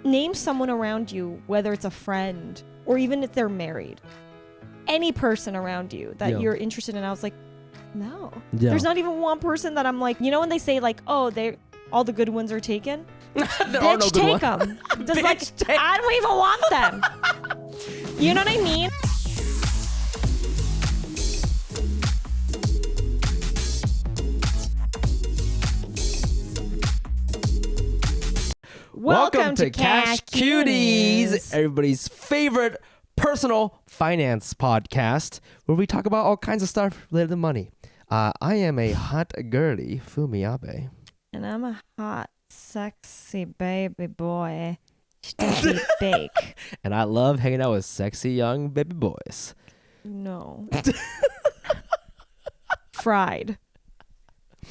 name someone around you, whether it's a friend or even if they're married, any person around you that you're interested in. I was like, no. Yeah. There's not even one person that I'm like, you know, when they say like, oh, all the good ones are taken. Bitch, take them. Just like, I don't even want them. You know what I mean? Welcome to Cash Cuties, everybody's favorite personal finance podcast, where we talk about all kinds of stuff related to money. I am a hot girly, Fumi Abe. And I'm a hot, sexy baby boy, Steffie Baik. And I love hanging out with sexy young baby boys. No. Fried.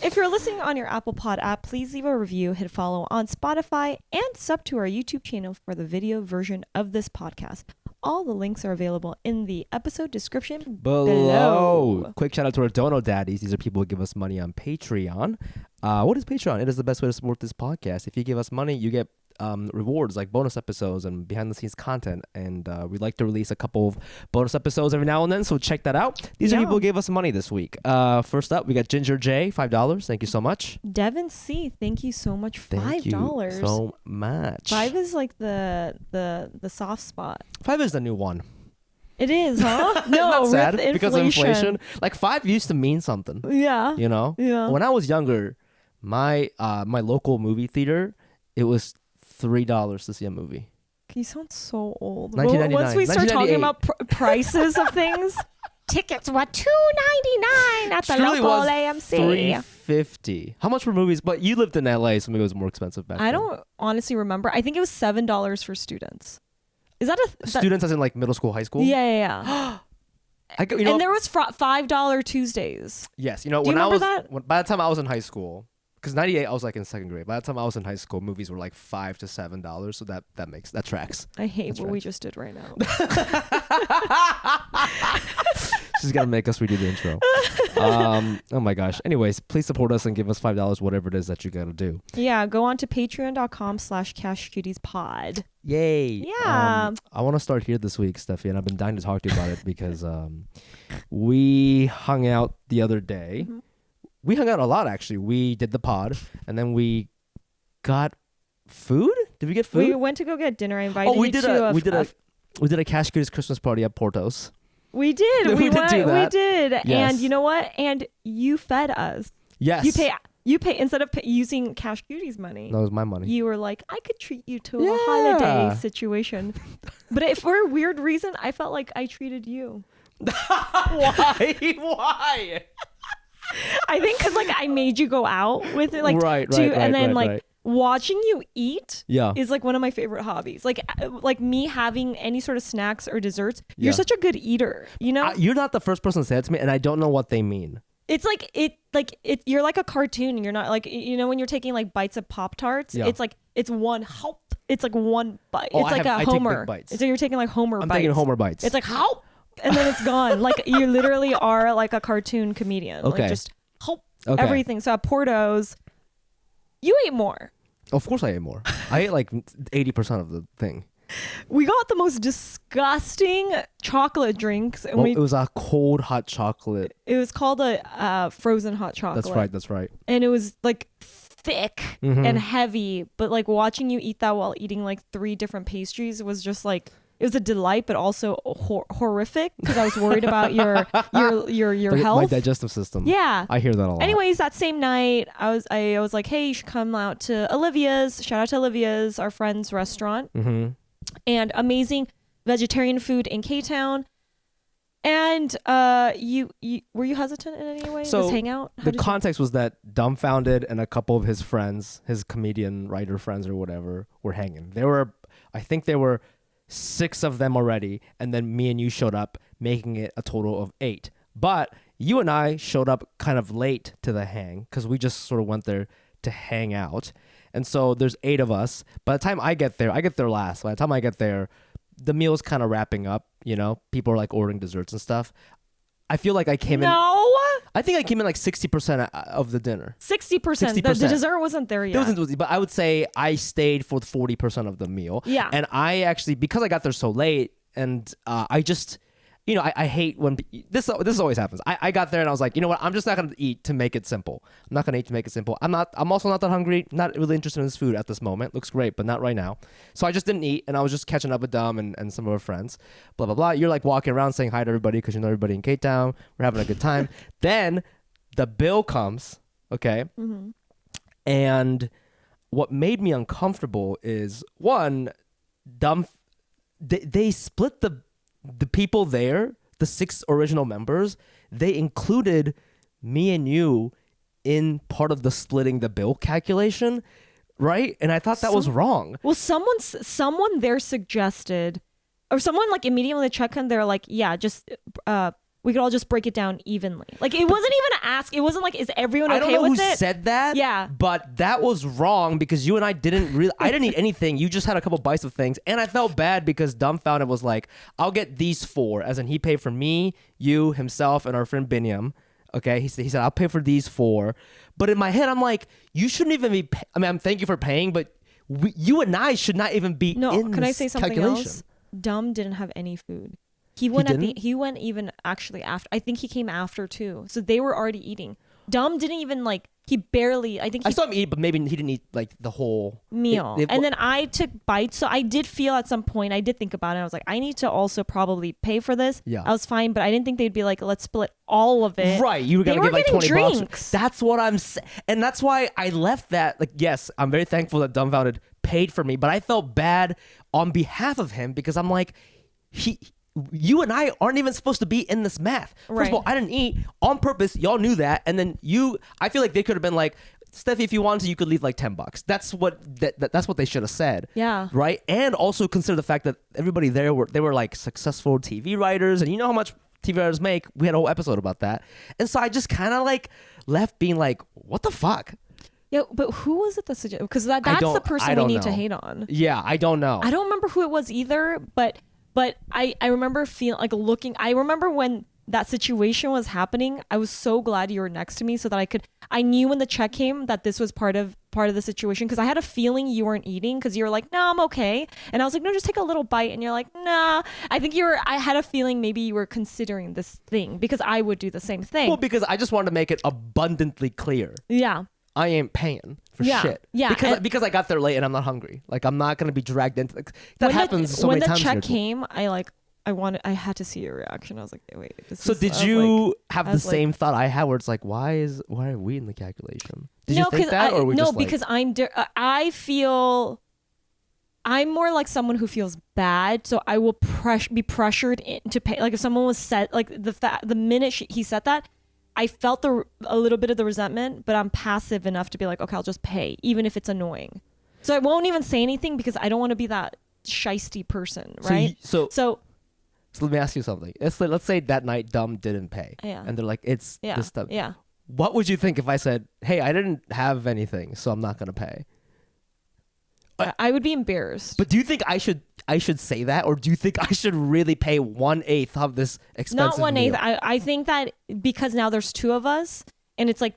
If you're listening on your Apple Pod app, please leave a review, hit follow on Spotify, and sub to our YouTube channel for the video version of this podcast. All the links are available in the episode description below. Quick shout out to our Dono Daddies. These are people who give us money on Patreon. What is Patreon? It is the best way to support this podcast. If you give us money, you get rewards like bonus episodes and behind the scenes content, and we like to release a couple of bonus episodes every now and then, so check that out. These are people who gave us money this week. First up, we got Ginger J, $5. Thank you so much. Devin C, thank you so much. $5. Thank you so much. 5 is like the soft spot. 5 is the new one. It is, huh? No, not sad with because of inflation. Like 5 used to mean something. Yeah. You know? Yeah. When I was younger, my local movie theater, it was $3 to see a movie. You sound so old. 1999. Once we start talking about prices of things, tickets were $2.99 at the local AMC. $3.50. How much were movies? But you lived in LA, so maybe it was more expensive back then. I don't honestly remember. I think it was $7 for students. Is that students as in like middle school, high school? Yeah. And there was $5 Tuesdays. Yes. You know, by the time I was in high school, because 98, I was like in second grade. By the time I was in high school, movies were like $5 to $7, so that tracks. I hate what we just did right now. She's gonna make us redo the intro. Oh my gosh. Anyways, please support us and give us $5, whatever it is that you gotta do. Yeah, go on to patreon.com/cashcutiespod. Yay. Yeah. I want to start here this week, Steffie, and I've been dying to talk to you about it because we hung out the other day. Mm-hmm. We hung out a lot, actually. We did the pod, and then we got food. Did we get food? We went to go get dinner. I invited you to we did a Cash Cuties Christmas party at Porto's. We did. We did. Yes. And you know what? And you fed us. Yes. You pay instead of using Cash Cuties money. That was my money. You were like, I could treat you to a holiday situation. But for a weird reason, I felt like I treated you. Why? I think because like I made you go out with it, like right, and then watching you eat is like one of my favorite hobbies. Like me having any sort of snacks or desserts. You're such a good eater, you know. You're not the first person to say it to me, and I don't know what they mean. It's like you're like a cartoon. And you're not like, you know, when you're taking like bites of Pop-Tarts. Yeah. It's like it's one help. It's like one bite. It's like a Homer. I take big bites. So you're taking like Homer bites. I'm taking Homer bites. It's like help. And then it's gone. Like you literally are like a cartoon comedian. Okay. Like just everything. So at Porto's, you ate more. Of course I ate more. I ate like 80% of the thing. We got the most disgusting chocolate drinks. And it was a cold hot chocolate. It was called a frozen hot chocolate. That's right. And it was like thick and heavy. But like watching you eat that while eating like 3 different pastries was just like, it was a delight, but also horrific because I was worried about your health, my digestive system. Yeah, I hear that a lot. Anyways, that same night, I was like, hey, you should come out to Olivia's. Shout out to Olivia's, our friend's restaurant, and amazing vegetarian food in K-Town. And you were you hesitant in any way? So this hangout? The context was that Dumbfounded and a couple of his friends, his comedian writer friends or whatever, were hanging. I think there were 6 of them already, and then me and you showed up, making it a total of 8. But you and I showed up kind of late to the hang because we just sort of went there to hang out. And so there's 8 of us. By the time I get there last. By the time I get there, the meal's kind of wrapping up, you know? People are like ordering desserts and stuff. I feel like I came in. No. I think I came in like 60% of the dinner. 60%. The dessert wasn't there yet. But I would say I stayed for 40% of the meal. Yeah. And I actually, because I got there so late, and I just, you know, I hate when this always happens. I got there and I was like, you know what? I'm just not gonna eat to make it simple. I'm not gonna eat to make it simple. I'm also not that hungry. Not really interested in this food at this moment. Looks great, but not right now. So I just didn't eat, and I was just catching up with Dom and some of our friends. Blah blah blah. You're like walking around saying hi to everybody because you know everybody in Cape Town. We're having a good time. Then the bill comes, okay, and what made me uncomfortable is one, Dom. They split the people there, the 6 original members, they included me and you in part of the splitting the bill calculation, right? And I thought that was wrong. Well, someone there suggested, or someone like immediately checked in, they're like, yeah, just we could all just break it down evenly. Like it wasn't even an ask. It wasn't like, is everyone okay with it? I don't know who said that. Yeah. But that was wrong because you and I didn't really, I didn't eat anything. You just had a couple bites of things. And I felt bad because Dumbfounded was like, I'll get these 4. As in he paid for me, you, himself, and our friend Binyam. Okay. He said, I'll pay for these 4. But in my head, I'm like, you shouldn't even be, I'm thank you for paying, but you and I should not even be in this can I say something calculation. else? Dumb didn't have any food. He went even actually after. I think he came after too. So they were already eating. Dumb didn't even like, he barely, I saw him eat, but maybe he didn't eat like the whole meal. And then I took bites. So I did feel at some point, I did think about it. I was like, I need to also probably pay for this. Yeah. I was fine, but I didn't think they'd be like, let's split all of it. Right. You were going to give like 20 drinks. bucks. That's what I'm saying. And that's why I left that. Like, yes, I'm very thankful that Dumbfounded paid for me, but I felt bad on behalf of him because I'm like, you and I aren't even supposed to be in this math. First of all, I didn't eat on purpose. Y'all knew that. And then I feel like they could have been like, Steffi, if you wanted to, you could leave like $10. That's what they should have said. Yeah. Right. And also consider the fact that everybody there were like successful TV writers, and you know how much TV writers make. We had a whole episode about that. And so I just kind of like left being like, what the fuck? Yeah, but who was it that suggested? Because that's the person we need to hate on. Yeah, I don't know. I don't remember who it was either, but I remember feeling like looking. I remember when that situation was happening, I was so glad you were next to me so that I knew when the check came that this was part of the situation, because I had a feeling you weren't eating because you were like, no, I'm okay. And I was like, no, just take a little bite. And you're like, nah. I had a feeling maybe you were considering this thing because I would do the same thing. Well, because I just wanted to make it abundantly clear. Yeah. I ain't paying for shit. Yeah. Because I got there late and I'm not hungry. Like, I'm not going to be dragged into that. Happens so many times. When the check came, I had to see your reaction. I was like, wait. Did you have the same thought I had where it's like, why are we in the calculation? Did you think that? Because I feel I'm more like someone who feels bad. So I will be pressured to pay. Like if someone was set, like the minute he said that, I felt a little bit of the resentment, but I'm passive enough to be like, okay, I'll just pay, even if it's annoying. So I won't even say anything because I don't want to be that shisty person, right? So let me ask you something. Let's say that night Dumb didn't pay, and they're like, it's this stuff. Yeah. What would you think if I said, hey, I didn't have anything, so I'm not gonna pay? I would be embarrassed. But do you think I should say that, or do you think I should really pay 1/8 of this expensive Not 1/8. meal? I think that because now there's 2 of us, and it's like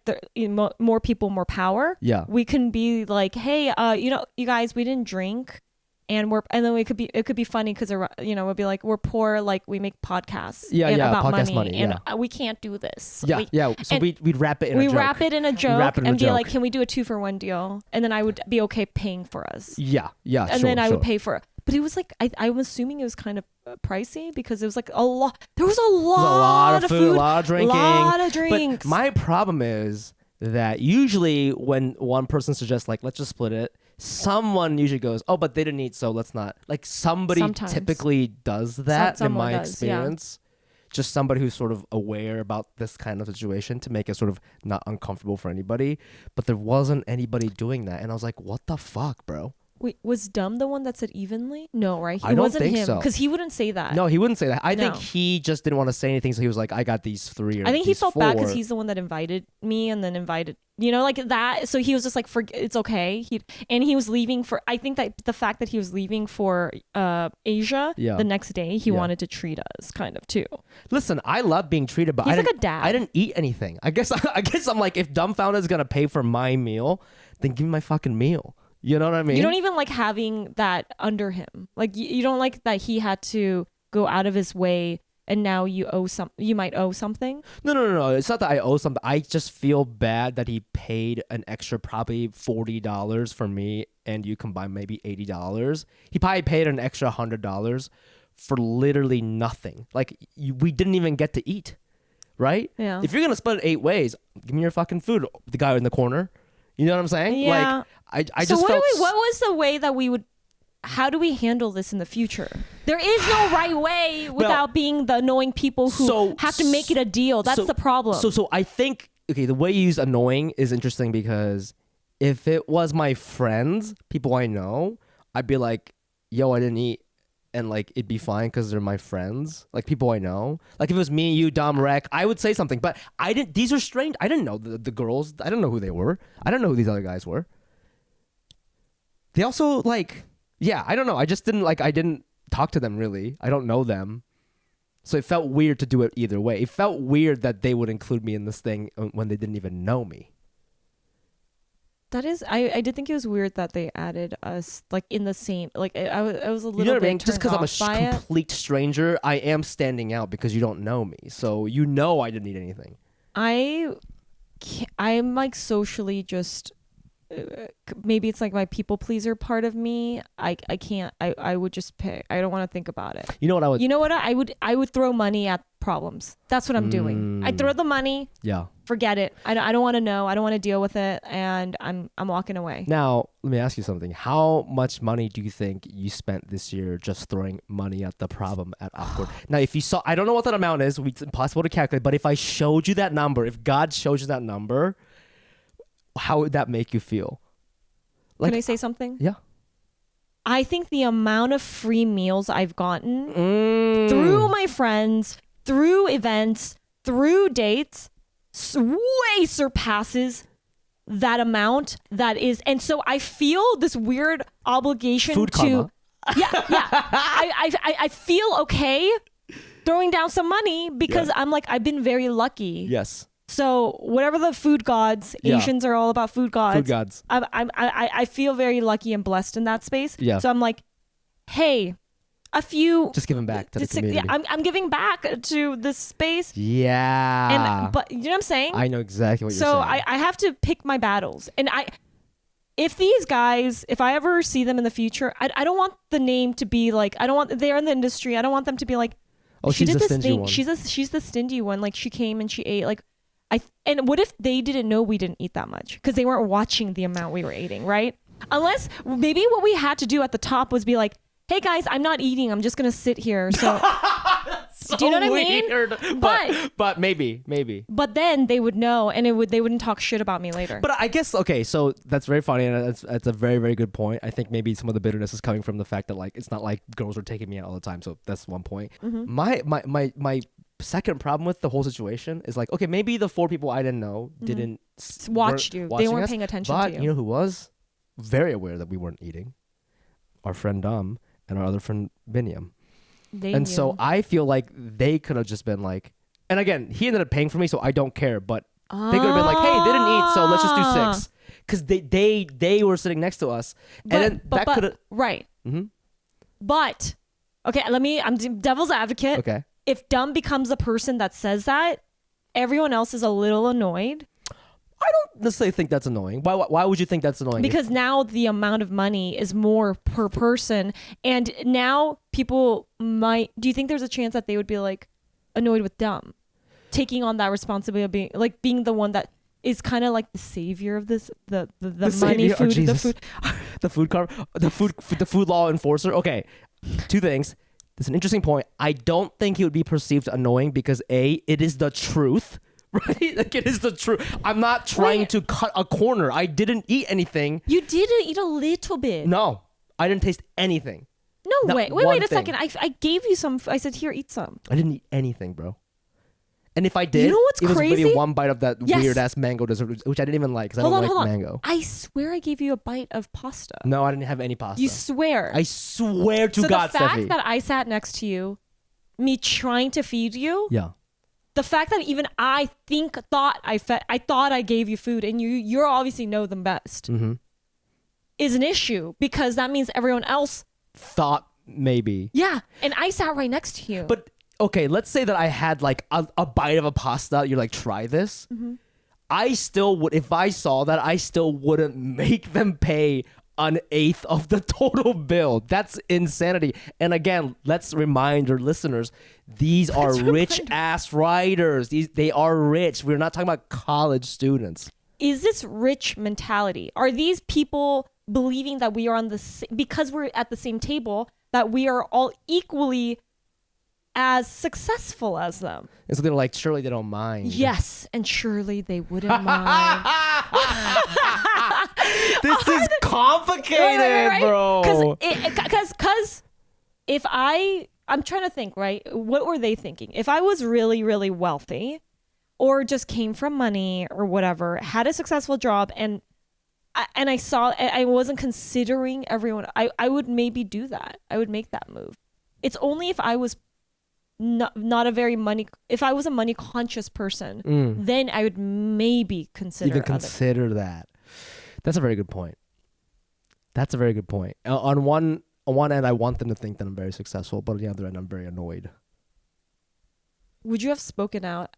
more people, more power. Yeah. We can be like, hey, you guys, we didn't drink, and then it could be funny because we'll be like, we're poor, like we make podcasts. About podcast money, and we can't do this. So we'd wrap it in a joke. We wrap it in a joke and be like, can we do a 2-for-1 deal? And then I would be okay paying for us. Yeah. And then I would pay for it. But it was like, I'm assuming it was kind of pricey because it was like a lot. There was a lot of food, a lot of drinking. A lot of drinks. But my problem is that usually when one person suggests, like, let's just split it, someone usually goes, oh, but they didn't eat, so let's not. Like, somebody typically does that in my experience. Yeah. Just somebody who's sort of aware about this kind of situation to make it sort of not uncomfortable for anybody. But there wasn't anybody doing that. And I was like, what the fuck, bro? Wait, was Dumb the one that said evenly? No, right? I don't wasn't think him, so. because he wouldn't say that. No, he wouldn't say that. I think No. he just didn't want to say anything, so he was like, I got these 3 or I think he these felt 4. bad because he's the one that invited me and then invited, like that. So he was just like, it's okay. And he was leaving for, I think that the fact that he was leaving for Asia the next day, he wanted to treat us kind of too. Listen, I love being treated, but he's like a dad. I didn't eat anything. I guess I'm like, if Dumbfounded is going to pay for my meal, then give me my fucking meal. You know what I mean? You don't even like having that under him. Like you don't like that he had to go out of his way and now you might owe something. No. It's not that I owe something. I just feel bad that he paid an extra probably $40 for me and you combine maybe $80. He probably paid an extra $100 for literally nothing. Like we didn't even get to eat, right? Yeah. If you're going to split it 8 ways, give me your fucking food. The guy in the corner. You know what I'm saying? Yeah. Like I so just felt... what was the way that we would, how do we handle this in the future? There is no right way without being the annoying people who have to make it a deal. That's the problem. So I think, okay, the way you use annoying is interesting because if it was my friends, people I know, I'd be like, yo, I didn't eat. And like, it'd be fine because they're my friends, like people I know. Like if it was me, you, Dom, Rec, I would say something. But I didn't, these are strange. I didn't know the girls. I don't know who they were. I don't know who these other guys were. They also like, yeah, I don't know. I just didn't I didn't talk to them really. I don't know them. So it felt weird to do it either way. It felt weird that they would include me in this thing when they didn't even know me. That is, I did think it was weird that they added us like in the same, like I was a little you know what bit I mean? Just because I'm a complete stranger, I am standing out because you don't know me. So you know I didn't eat anything. I'm like socially just, maybe it's like my people pleaser part of me. I can't, I would just pick. I don't want to think about it. You know what I would? You know what I would throw money at problems. That's what I'm doing. I throw the money. Yeah. Forget it. I don't want to know. I don't want to deal with it, and I'm walking away. Now, let me ask you something. How much money do you think you spent this year just throwing money at the problem at Awkward? Now, if you saw, I don't know what that amount is. It's impossible to calculate. But if I showed you that number, if God shows you that number, how would that make you feel? Like, can I say something? Yeah. I think the amount of free meals I've gotten through my friends, through events, through dates, way surpasses that amount that is. And so I feel this weird obligation Food to... karma. Yeah. I feel okay throwing down some money because I'm like, I've been very lucky. Yes. So whatever the food gods, Asians are all about food gods. Food gods. I feel very lucky and blessed in that space. Yeah. So I'm like, hey, a few. Just giving back to the community. Yeah, I'm giving back to this space. Yeah. But you know what I'm saying? I know exactly what you're saying. So I have to pick my battles. And if these guys, if I ever see them in the future, I don't want the name to be like, they're in the industry. I don't want them to be like, oh, she she's did the this stingy thing. one. She's the stingy one. Like she came and she ate like. And what if they didn't know we didn't eat that much because they weren't watching the amount we were eating, right? Unless maybe what we had to do at the top was be like, hey guys, I'm not eating. I'm just going to sit here. So, so do you know what weird. I mean? But maybe. But then they would know and they wouldn't talk shit about me later. But I guess, okay, so that's very funny. And that's a very, very good point. I think maybe some of the bitterness is coming from the fact that like, it's not like girls are taking me out all the time. So that's one point. Mm-hmm. My second problem with the whole situation is like, okay, maybe the 4 people I didn't know didn't watch you. They weren't paying attention to you. But you know who was very aware that we weren't eating? Our friend Dom and our other friend Binyam. And so I feel like they could have just been like, and again, he ended up paying for me, so I don't care. But they could have been like, hey, they didn't eat, so let's just do 6. Because they were sitting next to us, and then that could have right. Mm-hmm. But okay, I'm devil's advocate. Okay. If Dumb becomes the person that says that, everyone else is a little annoyed. I don't necessarily think that's annoying. Why would you think that's annoying? Because now the amount of money is more per person. And now people might... Do you think there's a chance that they would be like annoyed with Dumb? Taking on that responsibility of being the one that is kind of like the savior of this, the money, food, the food. the food law enforcer. Okay, 2 things. That's an interesting point. I don't think he would be perceived annoying because it is the truth, right? Like it is the truth. I'm not trying to cut a corner. I didn't eat anything. You did eat a little bit. No, I didn't taste anything. No way. Wait a second. I gave you some. I said, here, eat some. I didn't eat anything, bro. And if I did, you know what's it was crazy? maybe one bite of that weird ass mango dessert, which I didn't even like because I don't like mango. I swear I gave you a bite of pasta. No, I didn't have any pasta. You swear? I swear to God, Steffie. So the fact that I sat next to you, me trying to feed you, yeah. The fact that even I thought I gave you food, and you obviously know them best, is an issue because that means everyone else thought maybe. Yeah, and I sat right next to you. But okay, let's say that I had like a bite of a pasta. You're like, try this. I still would, if I saw that, I still wouldn't make them pay an eighth of the total bill. That's insanity. And again, let's remind our listeners, these are rich ass writers. They are rich. We're not talking about college students. Is this rich mentality? Are these people believing that we are on because we're at the same table, that we are all equally as successful as them? And so they're like, surely they don't mind. Yes, and surely they wouldn't mind. This is complicated, bro. Because if I'm trying to think, right? What were they thinking? If I was really, really wealthy, or just came from money or whatever, had a successful job, and I wasn't considering everyone, I would maybe do that. I would make that move. It's only if I was not a very if I was a money conscious person, then I would maybe consider that. That's a very good point. On one end, I want them to think that I'm very successful, but on the other end, I'm very annoyed. Would you have spoken out?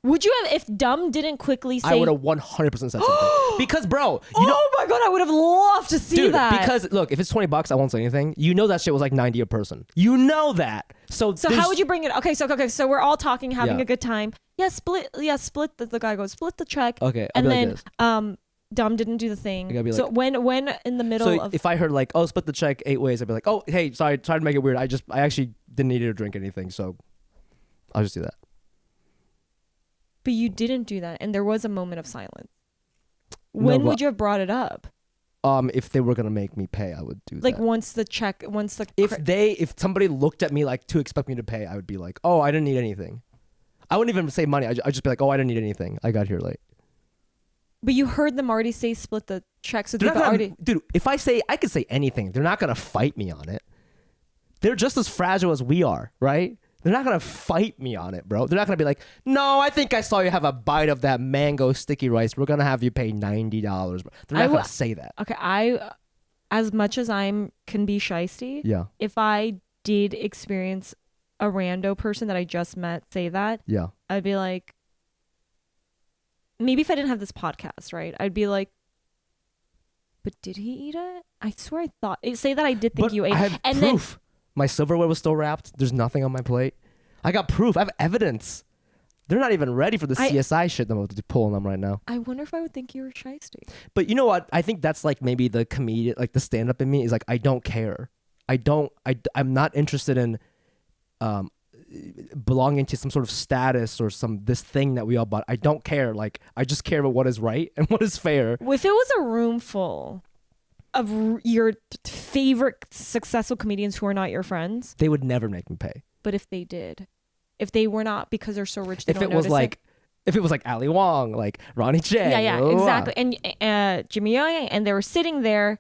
Would you have, if Dumb didn't quickly say... I would have 100% said something. Because, bro... oh my God, I would have loved to see that. Because, look, if it's $20, I won't say anything. You know that shit was like 90 a person. You know that. So how would you bring it? Okay, so we're all talking, having a good time. Split. The guy goes, split the check. Okay, and then Dumb didn't do the thing. Like, so when in the middle of... if I heard like, oh, split the check 8 ways, I'd be like, oh, hey, sorry to make it weird. I actually didn't need to drink anything, so I'll just do that. But you didn't do that, and there was a moment of silence. When would you have brought it up? If they were gonna make me pay, I would do that. Like if somebody looked at me like to expect me to pay, I would be like, oh, I didn't need anything. I wouldn't even say money. I'd just be like, oh, I didn't need anything. I got here late. But you heard them already say split the check, so dude, if I could say anything, they're not gonna fight me on it. They're just as fragile as we are, right? They're not going to fight me on it, bro. They're not going to be like, no, I think I saw you have a bite of that mango sticky rice. We're going to have you pay $90. They're not going to say that. Okay, as much as can be shysty, if I did experience a rando person that I just met say that, I'd be like, maybe if I didn't have this podcast, right? I'd be like, but did he eat it? I swear I thought, say that I did think you ate it. I have proof. My silverware was still wrapped. There's nothing on my plate. I got proof. I have evidence. They're not even ready for the CSI shit that I'm pulling them right now. I wonder if I would think you were shysty. But you know what? I think that's like maybe the comedian, like the stand-up in me is like, I don't care. I'm not interested in belonging to some sort of status or this thing that we all bought. I don't care. Like, I just care about what is right and what is fair. If it was a room full of your favorite successful comedians who are not your friends, they would never make me pay. But if they did, if they were not because they're so rich, if it was like Ali Wong, like Ronnie Chang, exactly, and Jimmy Young, and they were sitting there,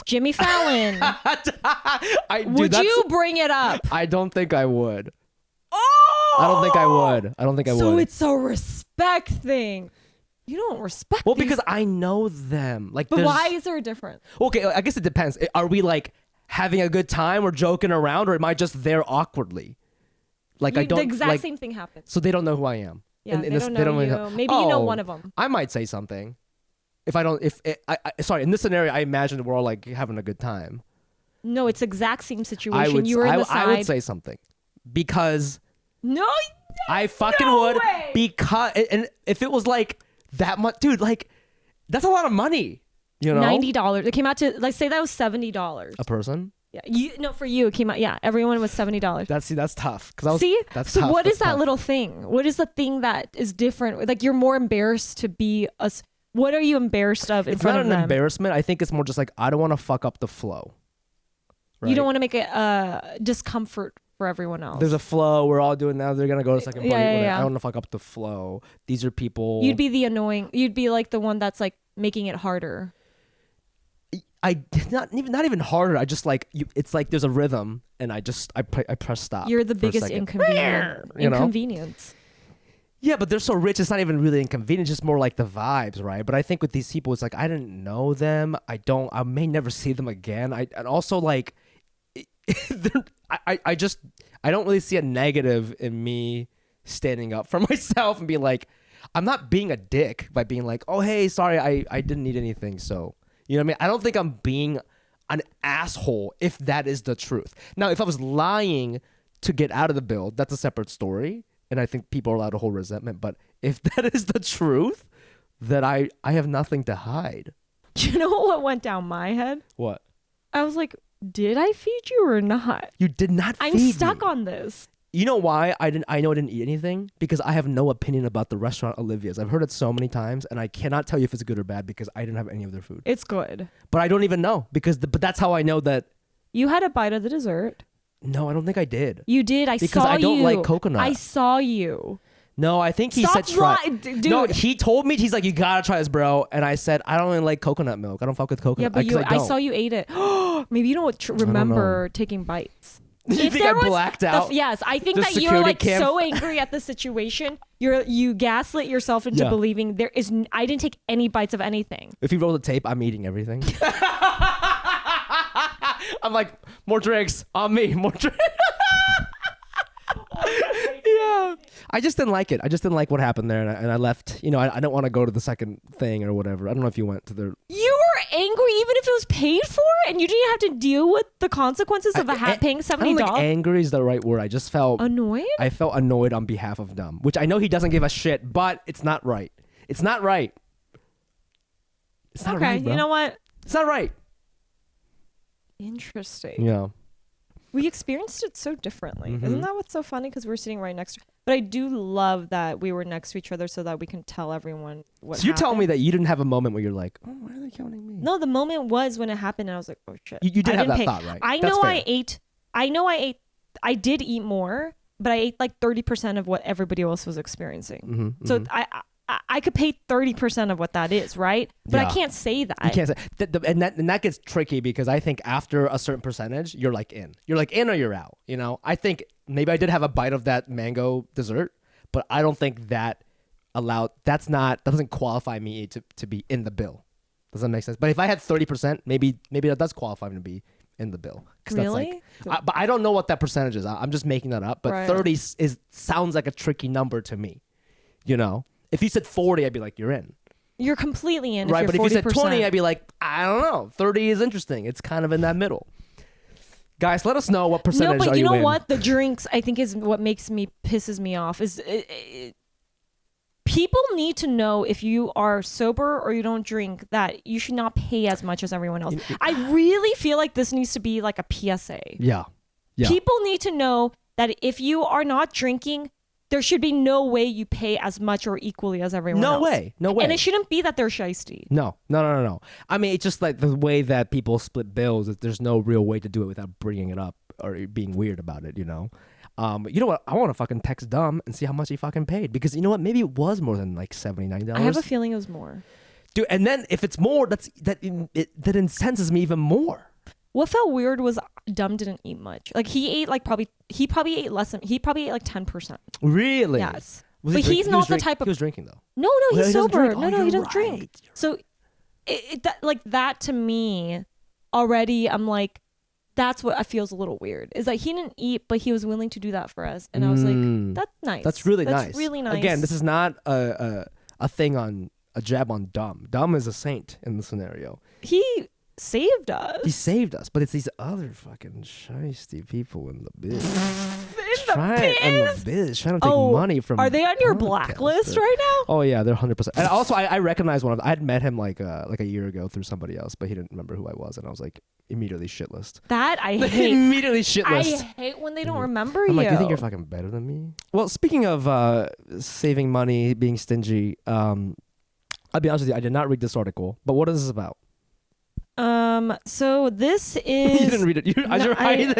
Jimmy Fallon, would you bring it up? I don't think I would. I don't think I would. So it's a respect thing. You don't respect Well, because I know them. Like, but why is there a difference? Okay, I guess it depends. Are we like having a good time or joking around, or am I just there awkwardly? Like, I don't. The exact same thing happens. So they don't know who I am. Yeah, they don't know you. Maybe you know one of them. I might say something. If I don't, sorry, in this scenario, I imagine we're all like having a good time. No, it's exact same situation. You were in the side. I would say something because. No, I fucking would way. Because and if it was like. That much, dude, like, that's a lot of money, you know? $90. It came out to, like, say that was $70. A person? Yeah. For you, it came out, everyone was $70. That's tough. That's what is that little thing? What is the thing that is different? Like, you're more embarrassed to be What are you embarrassed of in front of them? It's not an embarrassment. I think it's more just like, I don't want to fuck up the flow. Right? You don't want to make it discomfort for everyone else. There's a flow. We're all doing now. They're going to go to second party. Yeah. I don't want to fuck up the flow. These are people. You'd be the annoying. You'd be like the one that's like making it harder. Not even harder. I just like it's like there's a rhythm, and I press stop. You're the biggest inconvenience. Yeah, but they're so rich. It's not even really inconvenient. It's just more like the vibes, right? But I think with these people, it's like I didn't know them. I may never see them again. And also like, I don't really see a negative in me standing up for myself and being like, I'm not being a dick by being like, oh hey, sorry, I didn't need anything, so. You know what I mean? I don't think I'm being an asshole if that is the truth. Now, if I was lying to get out of the bill, that's a separate story. And I think people are allowed to hold resentment. But if that is the truth, then I have nothing to hide. Do you know what went down my head? What? I was like, did I feed you or not? You did not feed me. I'm stuck on this. You know why I know I didn't eat anything? Because I have no opinion about the restaurant Olivia's. I've heard it so many times, and I cannot tell you if it's good or bad because I didn't have any of their food. It's good. But I don't even know but that's how I know that. You had a bite of the dessert. No, I don't think I did. You did. I saw you. Because I don't like coconut. I saw you. No, I think he said try. Dude. No, he told me, he's like, you gotta try this, bro. And I said, I don't really like coconut milk. I don't fuck with coconut. Yeah, but I saw you ate it. Maybe you don't remember taking bites. You think I blacked out? Yes, I think that you're like so angry at the situation. You gaslit yourself into believing I didn't take any bites of anything. If you roll the tape, I'm eating everything. I'm like, more drinks on me, more drinks. Yeah, I just didn't like it. I just didn't like what happened there, and I left. You know, I don't want to go to the second thing or whatever. I don't know if you went to the. You were angry even if it was paid for, and you didn't have to deal with the consequences of paying $70. I don't think angry is the right word. I just felt annoyed. I felt annoyed on behalf of Dumb, which I know he doesn't give a shit, but it's not right. It's not right. It's not right, bro. You know what? It's not right. Interesting. Yeah. We experienced it so differently. Mm-hmm. Isn't that what's so funny? Because we're sitting right next to. But I do love that we were next to each other so that we can tell everyone what. So you're telling me that you didn't have a moment where you're like, oh, why are they counting me? No, the moment was when it happened, and I was like, oh shit. You did have that thought, right? I did eat more, but I ate like 30% of what everybody else was experiencing. Mm-hmm, so I could pay 30% of what that is, right? But I can't say that. You can't say and that gets tricky because I think after a certain percentage, you're like in or you're out. You know, I think maybe I did have a bite of that mango dessert, but I don't think that that doesn't qualify me to be in the bill. Does that make sense? But if I had 30%, maybe that does qualify me to be in the bill. Really? But I don't know what that percentage is. I'm just making that up. But right. 30 sounds like a tricky number to me. You know. If you said 40, I'd be like, you're in. You're completely in. Right, but if you said 20, I'd be like, I don't know. 30 is interesting. It's kind of in that middle. Guys, let us know what percentage are you in. No, but you know what? The drinks, I think, is what pisses me off. Is people need to know if you are sober or you don't drink that you should not pay as much as everyone else. I really feel like this needs to be like a PSA. Yeah. People need to know that if you are not drinking, there should be no way you pay as much or equally as everyone else. No way. And it shouldn't be that they're shiesty. No. I mean, it's just like the way that people split bills. There's no real way to do it without bringing it up or being weird about it, you know? You know what? I want to fucking text Dumb and see how much he fucking paid. Because you know what? Maybe it was more than like $79. I have a feeling it was more. Dude, and then if it's more, that incenses me even more. What felt weird was Dumb didn't eat much. Like he probably ate less than, he probably ate like 10%. Really? Yes. But he's not the type of. He was drinking though. No, he's sober. No, he doesn't right. drink. So that to me already, I'm like, that's what feels a little weird. Is like he didn't eat, but he was willing to do that for us, and I was like, that's nice. That's really nice. That's really nice. Again, this is not a thing on a jab on Dumb. Dumb is a saint in the scenario. He saved us. He saved us, but it's these other fucking shiesty people in the biz. Trying to take money from. Are they on your blacklist right now? Oh yeah, they're 100%. And also, I recognize one of them. I had met him like a year ago through somebody else, but he didn't remember who I was, and I was like immediately shit list. That I hate. Immediately shit list. I hate when they don't remember you. I'm like, you think you're fucking better than me? Well, speaking of saving money, being stingy, I'll be honest with you, I did not read this article, but what is this about? So this is... You didn't read it. You're hiding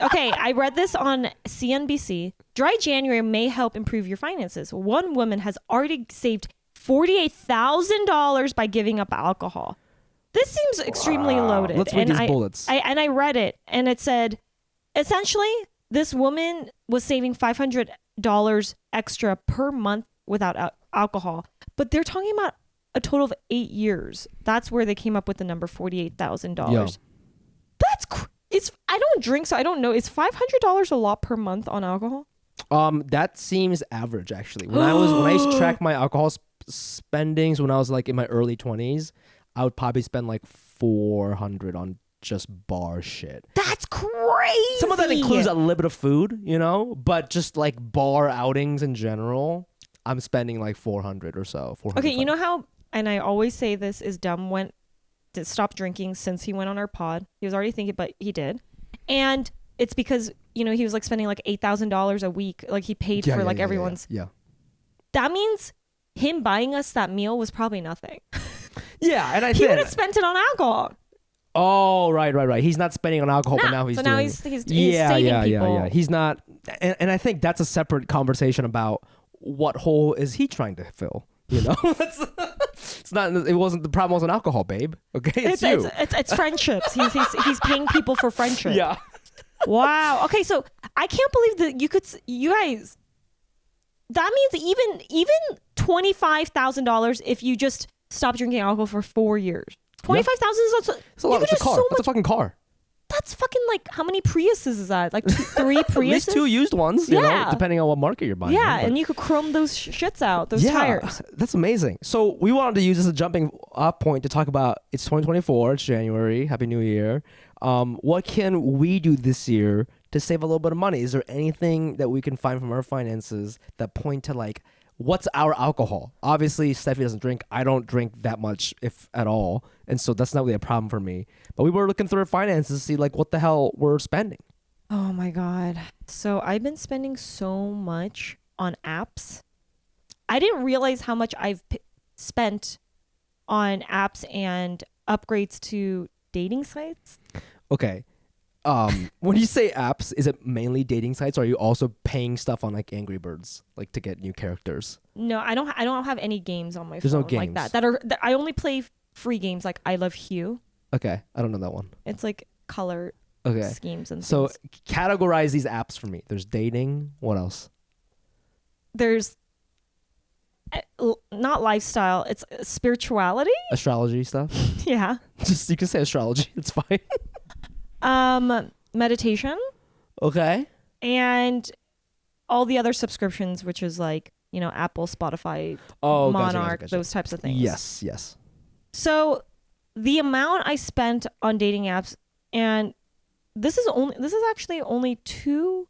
okay, I read this on CNBC. Dry January may help improve your finances. One woman has already saved $48,000 by giving up alcohol. This seems extremely loaded. Let's read these bullets. I read it, and it said, essentially, this woman was saving $500 extra per month without alcohol. But they're talking about a total of 8 years. That's where they came up with the number $48,000. That's I don't drink, so I don't know. Is $500 a lot per month on alcohol? That seems average actually. When I used to track my alcohol spendings when I was like in my early 20s, I would probably spend like $400 on just bar shit. That's crazy. Some of that includes a little bit of food, you know, but just like bar outings in general, I'm spending like $400 or so. Okay, you know how, and I always say this is dumb, went to stop drinking since he went on our pod. He was already thinking, but he did. And it's because, you know, he was like spending like $8,000 a week. Like he paid for like everyone's. Yeah. That means him buying us that meal was probably nothing. Yeah. And he would have spent it on alcohol. Oh, right. He's not spending on alcohol, but now he's doing he's saving people. Yeah. He's not. And I think that's a separate conversation about what hole is he trying to fill? You know, it's not. It wasn't the problem. Wasn't alcohol, babe. Okay, it's friendships. He's paying people for friendship. Yeah. Wow. Okay, so I can't believe that you guys. That means even $25,000 if you just stop drinking alcohol for 4 years. 25,000 is it's a lot. It's a car. That's a fucking car. That's fucking like, how many Priuses is that? Like 3 Priuses? At least 2 used ones, you know, depending on what market you're buying. Yeah, and you could chrome those shits out, those tires. That's amazing. So we wanted to use this as a jumping off point to talk about, it's 2024, it's January, Happy New Year. What can we do this year to save a little bit of money? Is there anything that we can find from our finances that point to like, what's our alcohol? Obviously, Steffie doesn't drink. I don't drink that much, if at all. And so that's not really a problem for me. But we were looking through our finances to see like what the hell we're spending. Oh my God. So I've been spending so much on apps. I didn't realize how much I've spent on apps and upgrades to dating sites. Okay. When you say apps, is it mainly dating sites, or are you also paying stuff on like Angry Birds, like to get new characters? No, I don't have any games on my phone. There's no games like that I only play free games like I Love Hue. Okay, I don't know that one. It's like color schemes and things. So categorize these apps for me. There's dating. What else? There's not lifestyle. It's spirituality. Astrology stuff. Yeah. Just you can say astrology. It's fine. Meditation. Okay. And all the other subscriptions, which is like, you know, Apple, Spotify, Monarch, gotcha. Those types of things. Yes. So the amount I spent on dating apps, and this is actually only 2.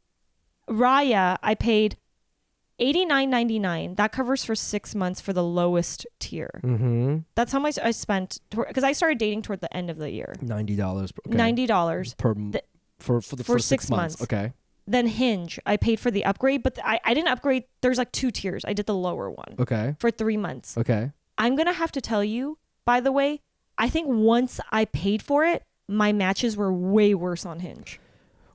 Raya, I paid $89.99. That covers for 6 months for the lowest tier. Mm-hmm. That's how much I spent because I started dating toward the end of the year. $90. Okay. $90 for 6 months. Okay. Then Hinge, I paid for the upgrade, but I didn't upgrade. There's like 2 tiers. I did the lower one. Okay. For 3 months. Okay. I'm gonna have to tell you, by the way, I think once I paid for it, my matches were way worse on Hinge.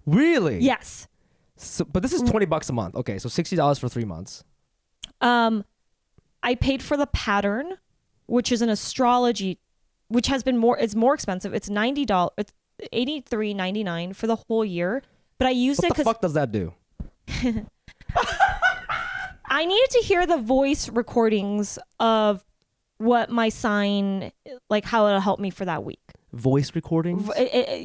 Really? Yes. So, but this is $20 a month. Okay, so $60 for 3 months. I paid for the Pattern, which is an astrology, which has been it's more expensive. It's $90. It's $83.99 for the whole year. But I used it because what the fuck does that do? I needed to hear the voice recordings of what my sign, like how it'll help me for that week. Voice recordings?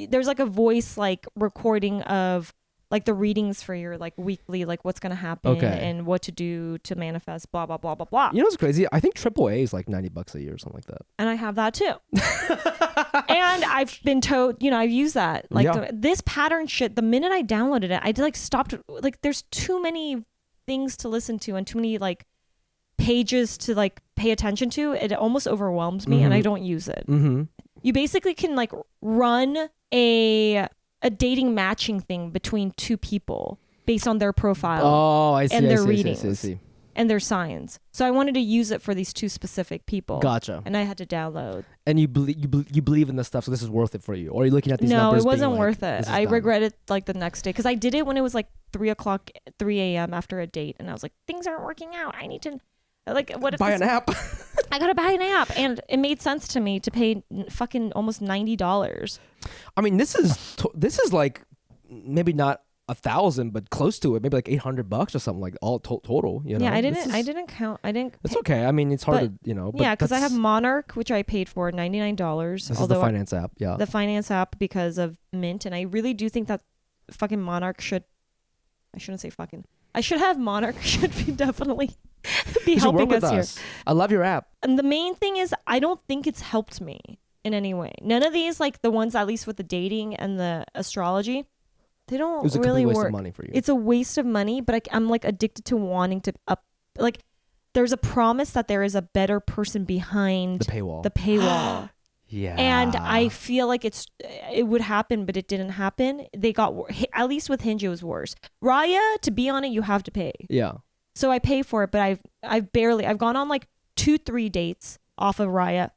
There's like a voice like recording of like the readings for your like weekly, like what's going to happen and what to do to manifest, blah, blah, blah, blah, blah. You know what's crazy? I think AAA is like $90 a year or something like that. And I have that too. And I've been told, you know, I've used that. Like this Pattern shit, the minute I downloaded it, I like stopped, like there's too many things to listen to and too many like pages to like pay attention to. It almost overwhelms me and I don't use it. Mm-hmm. You basically can like run a dating matching thing between 2 people based on their profile. Oh, I see. And their I readings. see. and there's signs. So I wanted to use it for these two specific people. Gotcha. And I had to download. And you believe in this stuff, so this is worth it for you? Or are you looking at these numbers? No, it wasn't worth it. I regretted like the next day because I did it when it was like 3 a.m. after a date, and I was like, things aren't working out. I need to like buy an app. I gotta buy an app, and it made sense to me to pay fucking almost $90. I mean, this is like maybe not 1,000, but close to it. Maybe like $800 or something like all total. You know? Yeah, I didn't count. It's okay. I mean, it's hard to But yeah, because I have Monarch, which I paid for $99. This is the finance app. Yeah, the finance app because of Mint, and I really do think that fucking Monarch should. I shouldn't say fucking. I should have Monarch should be definitely be helping us here. I love your app. And the main thing is, I don't think it's helped me in any way. None of these, like the ones at least with the dating and the astrology, they don't really work. It was a complete waste of money for you. It's a waste of money, but I'm like addicted to wanting to like. There's a promise that there is a better person behind the paywall. Yeah. And I feel like it would happen, but it didn't happen. They got, at least with Hinge, it was worse. Raya, to be on it, you have to pay. Yeah. So I pay for it, but I've gone on like 2-3 dates off of Raya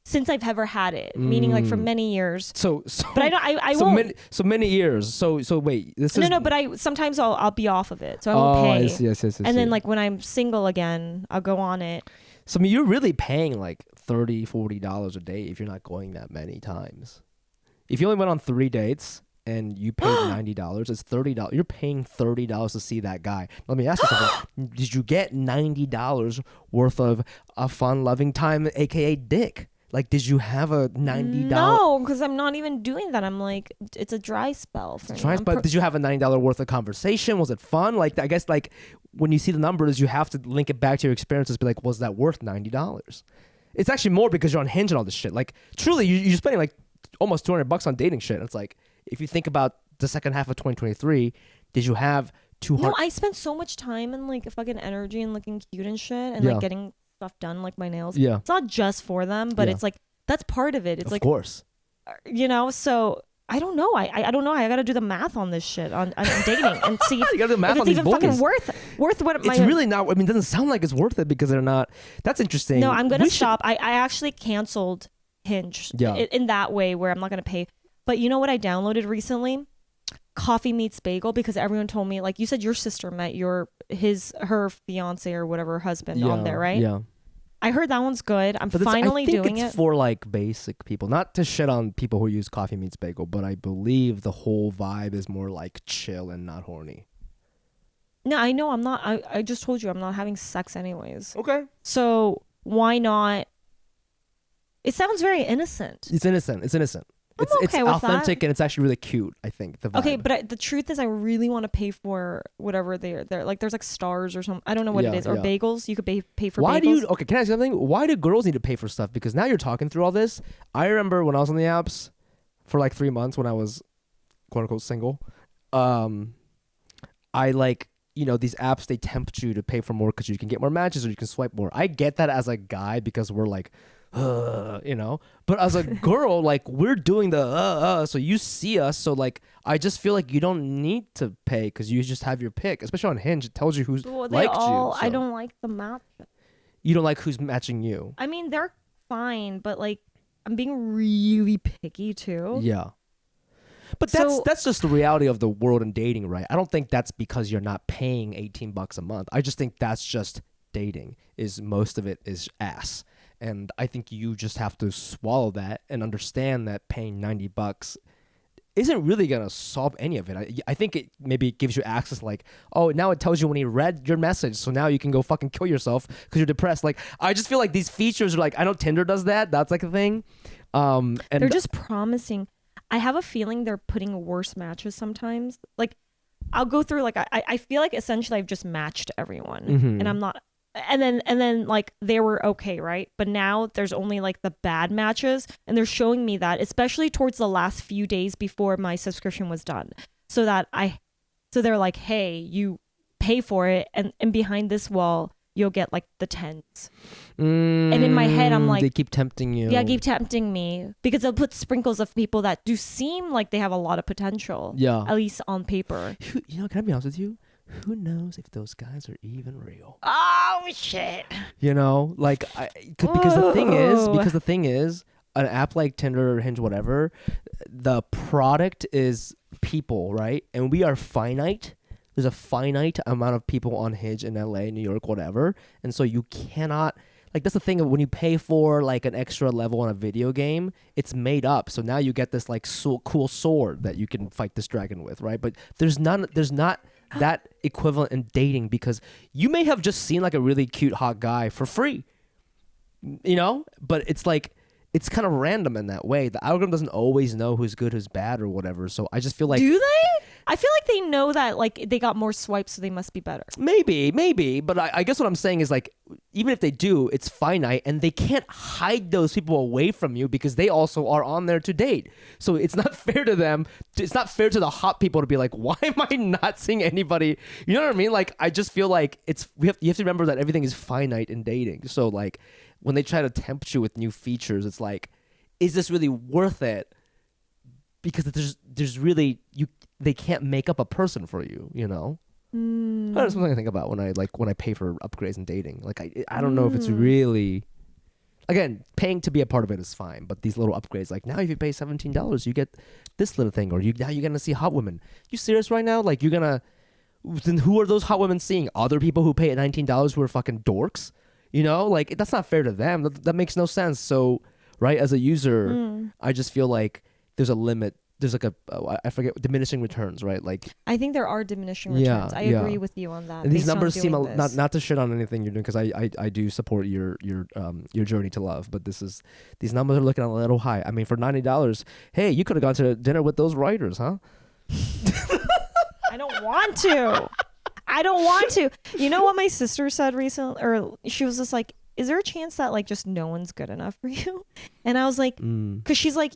since I've ever had it, meaning like for many years. So but I won't. Many years. So wait, this is. No, but sometimes I'll be off of it. So I won't pay. Yes. And then like when I'm single again, I'll go on it. So I mean, you're really paying like $30, $40 a day if you're not going that many times. If you only went on 3 dates and you paid $90, it's $30. You're paying $30 to see that guy. Let me ask you something. Did you get $90 worth of a fun, loving time, aka dick? Like, did you have a $90? No, because I'm not even doing that. I'm like, it's a dry spell for me. But did you have a $90 worth of conversation? Was it fun? Like, I guess like when you see the numbers, you have to link it back to your experiences. Be like, was that worth $90? It's actually more because you're on Hinge and all this shit. Like, truly, you're spending like almost $200 on dating shit. And it's like, if you think about the second half of 2023, did you have 200? No, I spent so much time and like fucking energy and looking cute and shit and like getting stuff done, like my nails. Yeah. It's not just for them, but it's like, that's part of it. It's of like, course. You know, so I don't know. I don't know. I got to do the math on this shit on dating and see if, you gotta do math if on it's these even boys. fucking worth what it's really not. I mean, it doesn't sound like it's worth it because they're not. That's interesting. No, I'm going to stop. I actually canceled Hinge in that way where I'm not going to pay. But you know what I downloaded recently? Coffee Meets Bagel, because everyone told me, like you said, your sister met her fiance or whatever husband on there, right? Yeah. I heard that one's good. I'm finally doing it. I think it's for like basic people, not to shit on people who use Coffee Meets Bagel, but I believe the whole vibe is more like chill and not horny. No, I know I'm not. I just told you I'm not having sex anyways. Okay. So why not? It sounds very innocent. It's innocent. It's authentic and it's actually really cute, I think. The vibe. Okay, but the truth is I really want to pay for whatever they're like. There's like stars or something. I don't know what it is. Or bagels. You could pay for bagels. Okay, can I ask you something? Why do girls need to pay for stuff? Because now you're talking through all this. I remember when I was on the apps for like 3 months when I was quote unquote single. I like, these apps, they tempt you to pay for more because you can get more matches or you can swipe more. I get that as a guy because we're like, but as a girl, like we're doing the so you see us, so like I just feel like you don't need to pay because you just have your pick, especially on Hinge. It tells you who's liked you. So. I don't like the match. You don't like who's matching you. I mean, they're fine, but like I'm being really picky too. Yeah. But that's just the reality of the world and dating, right? I don't think that's because you're not paying $18 a month. I just think that's just dating. Is most of it is ass. And I think you just have to swallow that and understand that paying $90 isn't really going to solve any of it. I think it maybe gives you access like, oh, now it tells you when he read your message. So now you can go fucking kill yourself because you're depressed. Like, I just feel like these features are like, I know Tinder does that. That's like a thing. And they're just promising. I have a feeling they're putting worse matches sometimes. Like, I'll go through, like, I feel like essentially I've just matched everyone. Mm-hmm. And I'm not... And then like they were okay, right? But now there's only like the bad matches, and they're showing me that, especially towards the last few days before my subscription was done. So they're like, hey, you pay for it, and behind this wall you'll get like the tens. And in my head I'm like, they keep tempting you. Yeah, keep tempting me because they'll put sprinkles of people that do seem like they have a lot of potential. Yeah, at least on paper. Can I be honest with you? who knows if those guys are even real? Oh shit. You know, like because the thing is, an app like Tinder or Hinge, whatever, the product is people, right? And we are finite. There's a finite amount of people on Hinge in LA, New York, whatever, and so you cannot. Like, that's the thing of when you pay for like an extra level on a video game, it's made up. So now you get this like cool sword that you can fight this dragon with, right? But there's not that equivalent in dating, because you may have just seen like a really cute hot guy for free, you know? But it's like, it's kind of random in that way. The algorithm doesn't always know who's good, who's bad, or whatever. So I just feel like... Do they? I feel like they know that like they got more swipes, so they must be better. Maybe. But I guess what I'm saying is, like, even if they do, it's finite, and they can't hide those people away from you because they also are on there to date. So it's not fair to them. It's not fair to the hot people to be like, why am I not seeing anybody? You know what I mean? Like, I just feel like you have to remember that everything is finite in dating. So like, when they try to tempt you with new features, it's like, is this really worth it? Because there's really, they can't make up a person for you, you know? That's something I think about when I pay for upgrades in dating. Like, I don't know if it's really, again, paying to be a part of it is fine, but these little upgrades, like, now if you pay $17, you get this little thing, or now you're gonna see hot women. You serious right now? Like, then who are those hot women seeing? Other people who pay at $19 who are fucking dorks? You know, like, that's not fair to them. That makes no sense. So, right, as a user, I just feel like there's a limit. There's like I forget, diminishing returns, right? Like, I think there are diminishing returns. I agree with you on that. And these numbers seem not to shit on anything you're doing, because I do support your journey to love, but these numbers are looking a little high. I mean, for $90, hey, you could have gone to dinner with those writers, huh? I don't want to. You know what my sister said recently? Or she was just like, is there a chance that like just no one's good enough for you? And I was like, because she's like,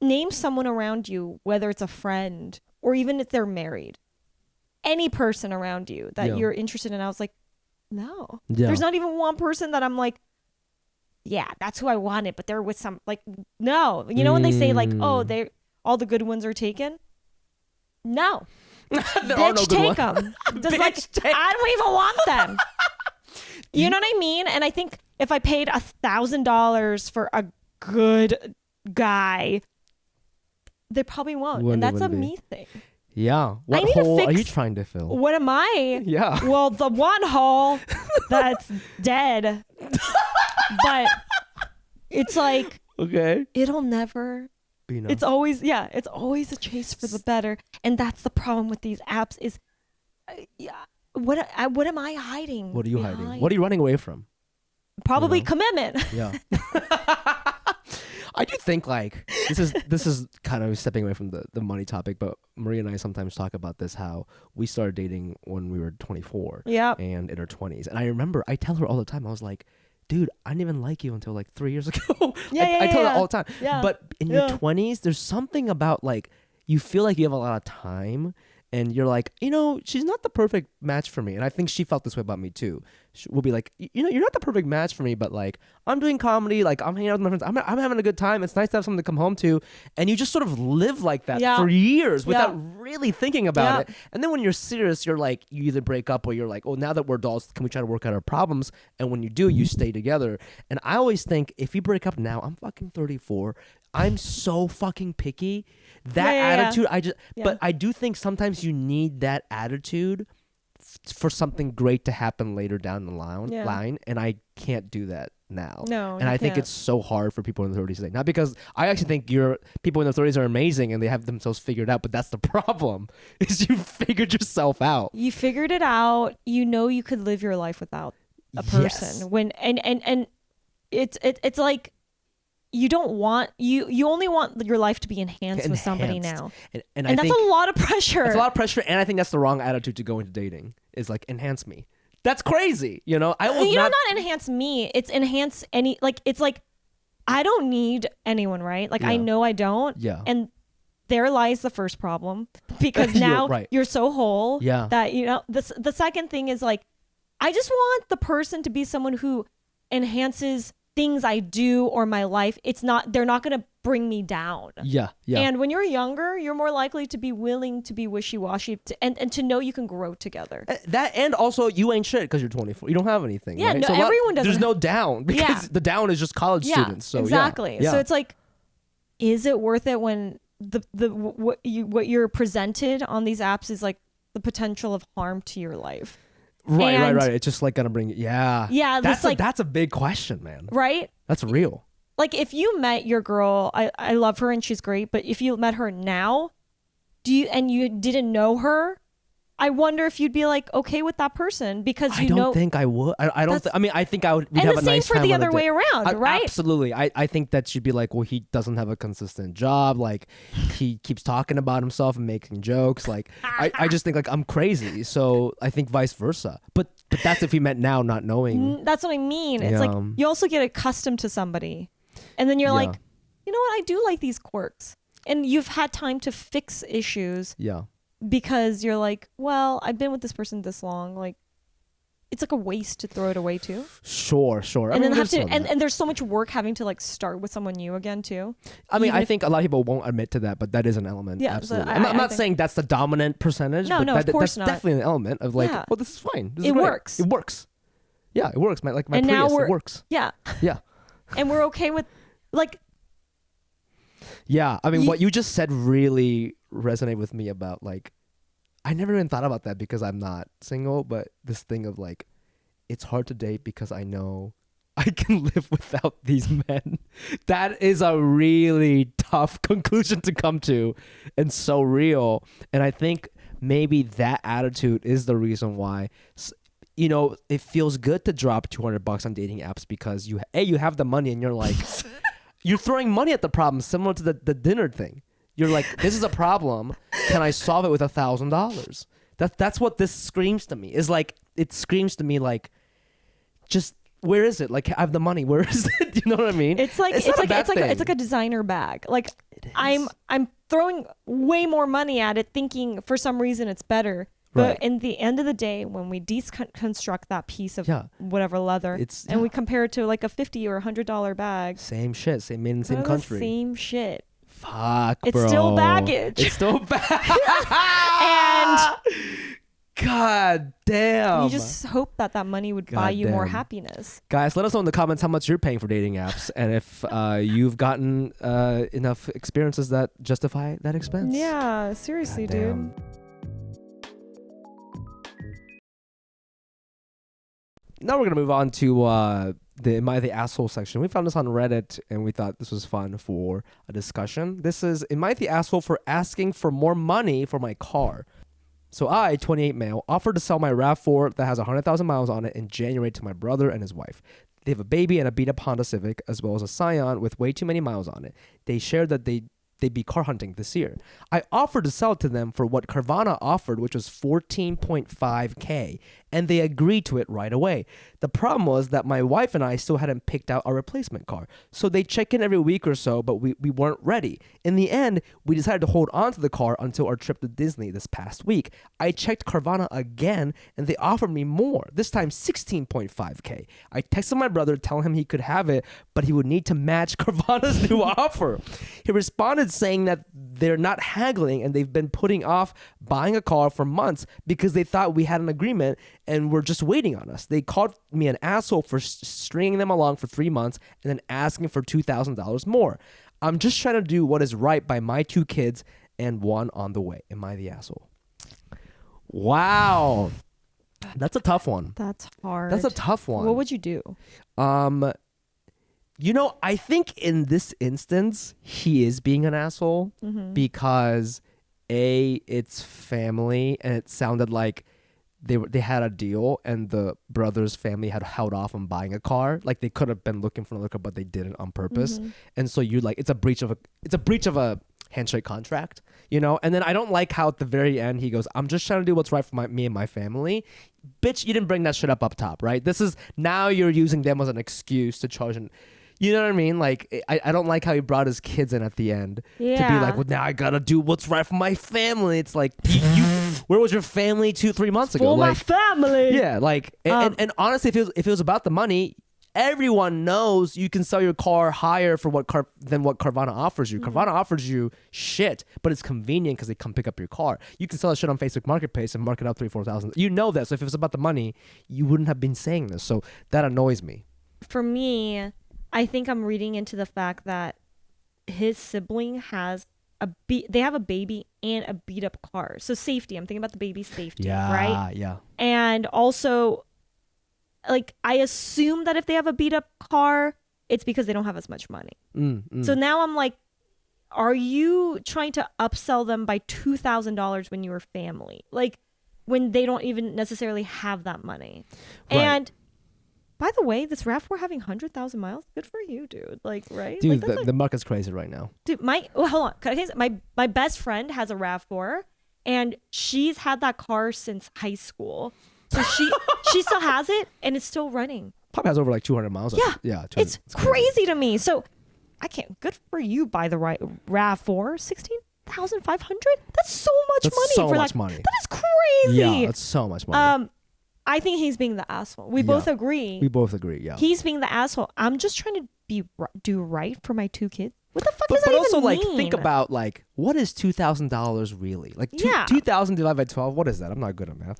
name someone around you, whether it's a friend or even if they're married, any person around you that you're interested in. I was like, no. There's not even one person that I'm like, yeah, that's who I wanted, but they're with some, like, no. You know when they say like, oh, all the good ones are taken? No. Bitch, take them. Just like, I don't even want them. You know what I mean? And I think if I paid $1,000 for a good guy, they probably won't. And that's a me thing. Yeah. What hole are you trying to fill? What am I? Yeah. Well, the one hole that's dead. But it's like, okay, it'll never be enough. It's always a chase for the better. And that's the problem with these apps is, what am I hiding? What are you hiding? What are you running away from? Probably commitment. Yeah. I do think like this is kind of stepping away from the money topic, but Maria and I sometimes talk about this, how we started dating when we were 24 and in our 20s. And I remember I tell her all the time, I was like, dude, I didn't even like you until like 3 years ago. I tell her all the time. Yeah. But in your 20s, there's something about like, you feel like you have a lot of time. And you're like, you know, she's not the perfect match for me. And I think she felt this way about me too. We'll be like, you know, you're not the perfect match for me, but like, I'm doing comedy, like I'm hanging out with my friends, I'm having a good time. It's nice to have something to come home to. And you just sort of live like that for years without really thinking about it. And then when you're serious, you're like, you either break up or you're like, oh, now that we're adults, can we try to work out our problems? And when you do, you stay together. And I always think, if you break up now, I'm fucking 34. I'm so fucking picky. That attitude, but I do think sometimes you need that attitude for something great to happen later down the line, and I can't do that now. No, and I think it's so hard for people in their 30s today. Not because I actually think people in their 30s are amazing and they have themselves figured out, but that's the problem, is you figured yourself out. You figured it out. You know you could live your life without a person. When and it's like, you don't want you only want your life to be enhanced with somebody now, and that's a lot of pressure. It's a lot of pressure, and I think that's the wrong attitude to go into dating. Is like, enhance me. That's crazy. You know, not enhance me. It's enhance any. Like, it's like, I don't need anyone, right? Like, I know I don't. Yeah. And there lies the first problem, because now you're so whole that, you know, the second thing is like, I just want the person to be someone who enhances things I do or my life. They're not going to bring me down. Yeah. And when you're younger, you're more likely to be willing to be wishy-washy and to know you can grow together. That, and also you ain't shit because you're 24. You don't have anything. Yeah, right? no, so everyone doesn't. There's no down because the down is just college students. So exactly. Yeah. So it's like, is it worth it when what you're presented on these apps is like the potential of harm to your life? Right. It's just like gonna bring that's a big question, man. Right? That's real. Like if you met your girl, I love her and she's great, but if you met her now, you didn't know her, I wonder if you'd be like okay with that person because I don't think I would. I don't. I think I would. We'd have a nice time. And the same for the other way around, right? Absolutely. I think that she'd be like, well, he doesn't have a consistent job. Like, he keeps talking about himself and making jokes. Like, I just think like I'm crazy. So I think vice versa. But that's if we met now, not knowing. That's what I mean. It's like you also get accustomed to somebody, and then you're like, you know what? I do like these quirks, and you've had time to fix issues. Yeah. Because you're like, well, I've been with this person this long. Like, it's like a waste to throw it away too. Sure. And then and there's so much work having to like start with someone new again too. I mean, I think a lot of people won't admit to that, but that is an element. Yeah, absolutely. I'm not saying that's the dominant percentage. No, of course that's not. Definitely an element of like, well, this is fine. This is it great. works. It works. Yeah, it works. My and Prius, now it works. Yeah. Yeah. And we're okay with like. Yeah, I mean, what you just said really resonated with me about like. I never even thought about that because I'm not single, but this thing of like, it's hard to date because I know I can live without these men. That is a really tough conclusion to come to and so real. And I think maybe that attitude is the reason why, you know, it feels good to drop $200 on dating apps because you have the money and you're like, you're throwing money at the problem, similar to the dinner thing. You're like, this is a problem. Can I solve it with $1,000? That's what this screams to me. Is like, it screams to me like, just where is it? Like, I have the money. Where is it? You know what I mean? It's like it's like a designer bag. Like I'm throwing way more money at it, thinking for some reason it's better. But in the end of the day, when we deconstruct that piece of whatever leather, we compare it to like a $50 or $100 bag, same shit, same made in the same country, same shit. Fuck, bro. It's still baggage. It's still baggage. And God damn. You just hope that money would buy you more happiness. Guys, let us know in the comments how much you're paying for dating apps and if you've gotten enough experiences that justify that expense. Yeah, seriously, dude. Now we're going to move on to the Am I the Asshole section. We found this on Reddit and we thought this was fun for a discussion. This is, am I the asshole for asking for more money for my car? So I, 28 male, offered to sell my RAV4 that has 100,000 miles on it in January to my brother and his wife. They have a baby and a beat-up Honda Civic, as well as a Scion with way too many miles on it. They shared that they'd be car hunting this year. I offered to sell it to them for what Carvana offered, which was $14.5K, and they agreed to it right away. The problem was that my wife and I still hadn't picked out our replacement car, so they check in every week or so, but we weren't ready. In the end, we decided to hold on to the car until our trip to Disney this past week. I checked Carvana again, and they offered me more, this time $16.5K. I texted my brother telling him he could have it, but he would need to match Carvana's new offer. He responded saying that they're not haggling and they've been putting off buying a car for months because they thought we had an agreement and were just waiting on us. They called me an asshole for stringing them along for 3 months and then asking for $2,000 more. I'm just trying to do what is right by my 2 kids and one on the way. Am I the asshole? Wow. That's a tough one. That's hard. That's a tough one. What would you do? You know, I think in this instance, he is being an asshole because it's family and it sounded like they had a deal and the brother's family had held off on buying a car. Like they could have been looking for another car, but they didn't on purpose. And so you're like, it's a breach of a handshake contract, you know? And then I don't like how at the very end he goes, I'm just trying to do what's right for me and my family. Bitch, you didn't bring that shit up top, right? This is, now you're using them as an excuse to charge you know what I mean? Like, I don't like how he brought his kids in at the end to be like, well, now I gotta do what's right for my family. It's like, where was your family 2-3 months ago? For my family. Yeah, like, and honestly, if it was about the money, everyone knows you can sell your car higher for than what Carvana offers you. Carvana offers you shit, but it's convenient because they come pick up your car. You can sell that shit on Facebook Marketplace and mark it up $3,000-$4,000. You know that. So if it was about the money, you wouldn't have been saying this. So that annoys me. For me, I think I'm reading into the fact that his sibling has they have a baby and a beat up car. So safety. I'm thinking about the baby's safety, right? Yeah. And also, like, I assume that if they have a beat up car, it's because they don't have as much money. So now I'm like, are you trying to upsell them by $2,000 when you were family? Like, when they don't even necessarily have that money. Right. And by the way, this RAV4 having 100,000 miles, good for you, dude. Like, right? Dude, like, the market's crazy right now. Dude, hold on. My best friend has a RAV4, and she's had that car since high school. So she still has it, and it's still running. Probably has over like 200 miles. Yeah. It's crazy to me. So I can't. Good for you, by the right RAV4, 16,500. That's so much money. So for much that. money. That is crazy. Yeah, that's so much money. I think he's being the asshole. We both agree. Yeah. He's being the asshole. I'm just trying to do right for my 2 kids. What the fuck does that even mean? But also, like, think about, like, what is $2,000 really? Like, 2,000 divided by 12, what is that? I'm not good at math.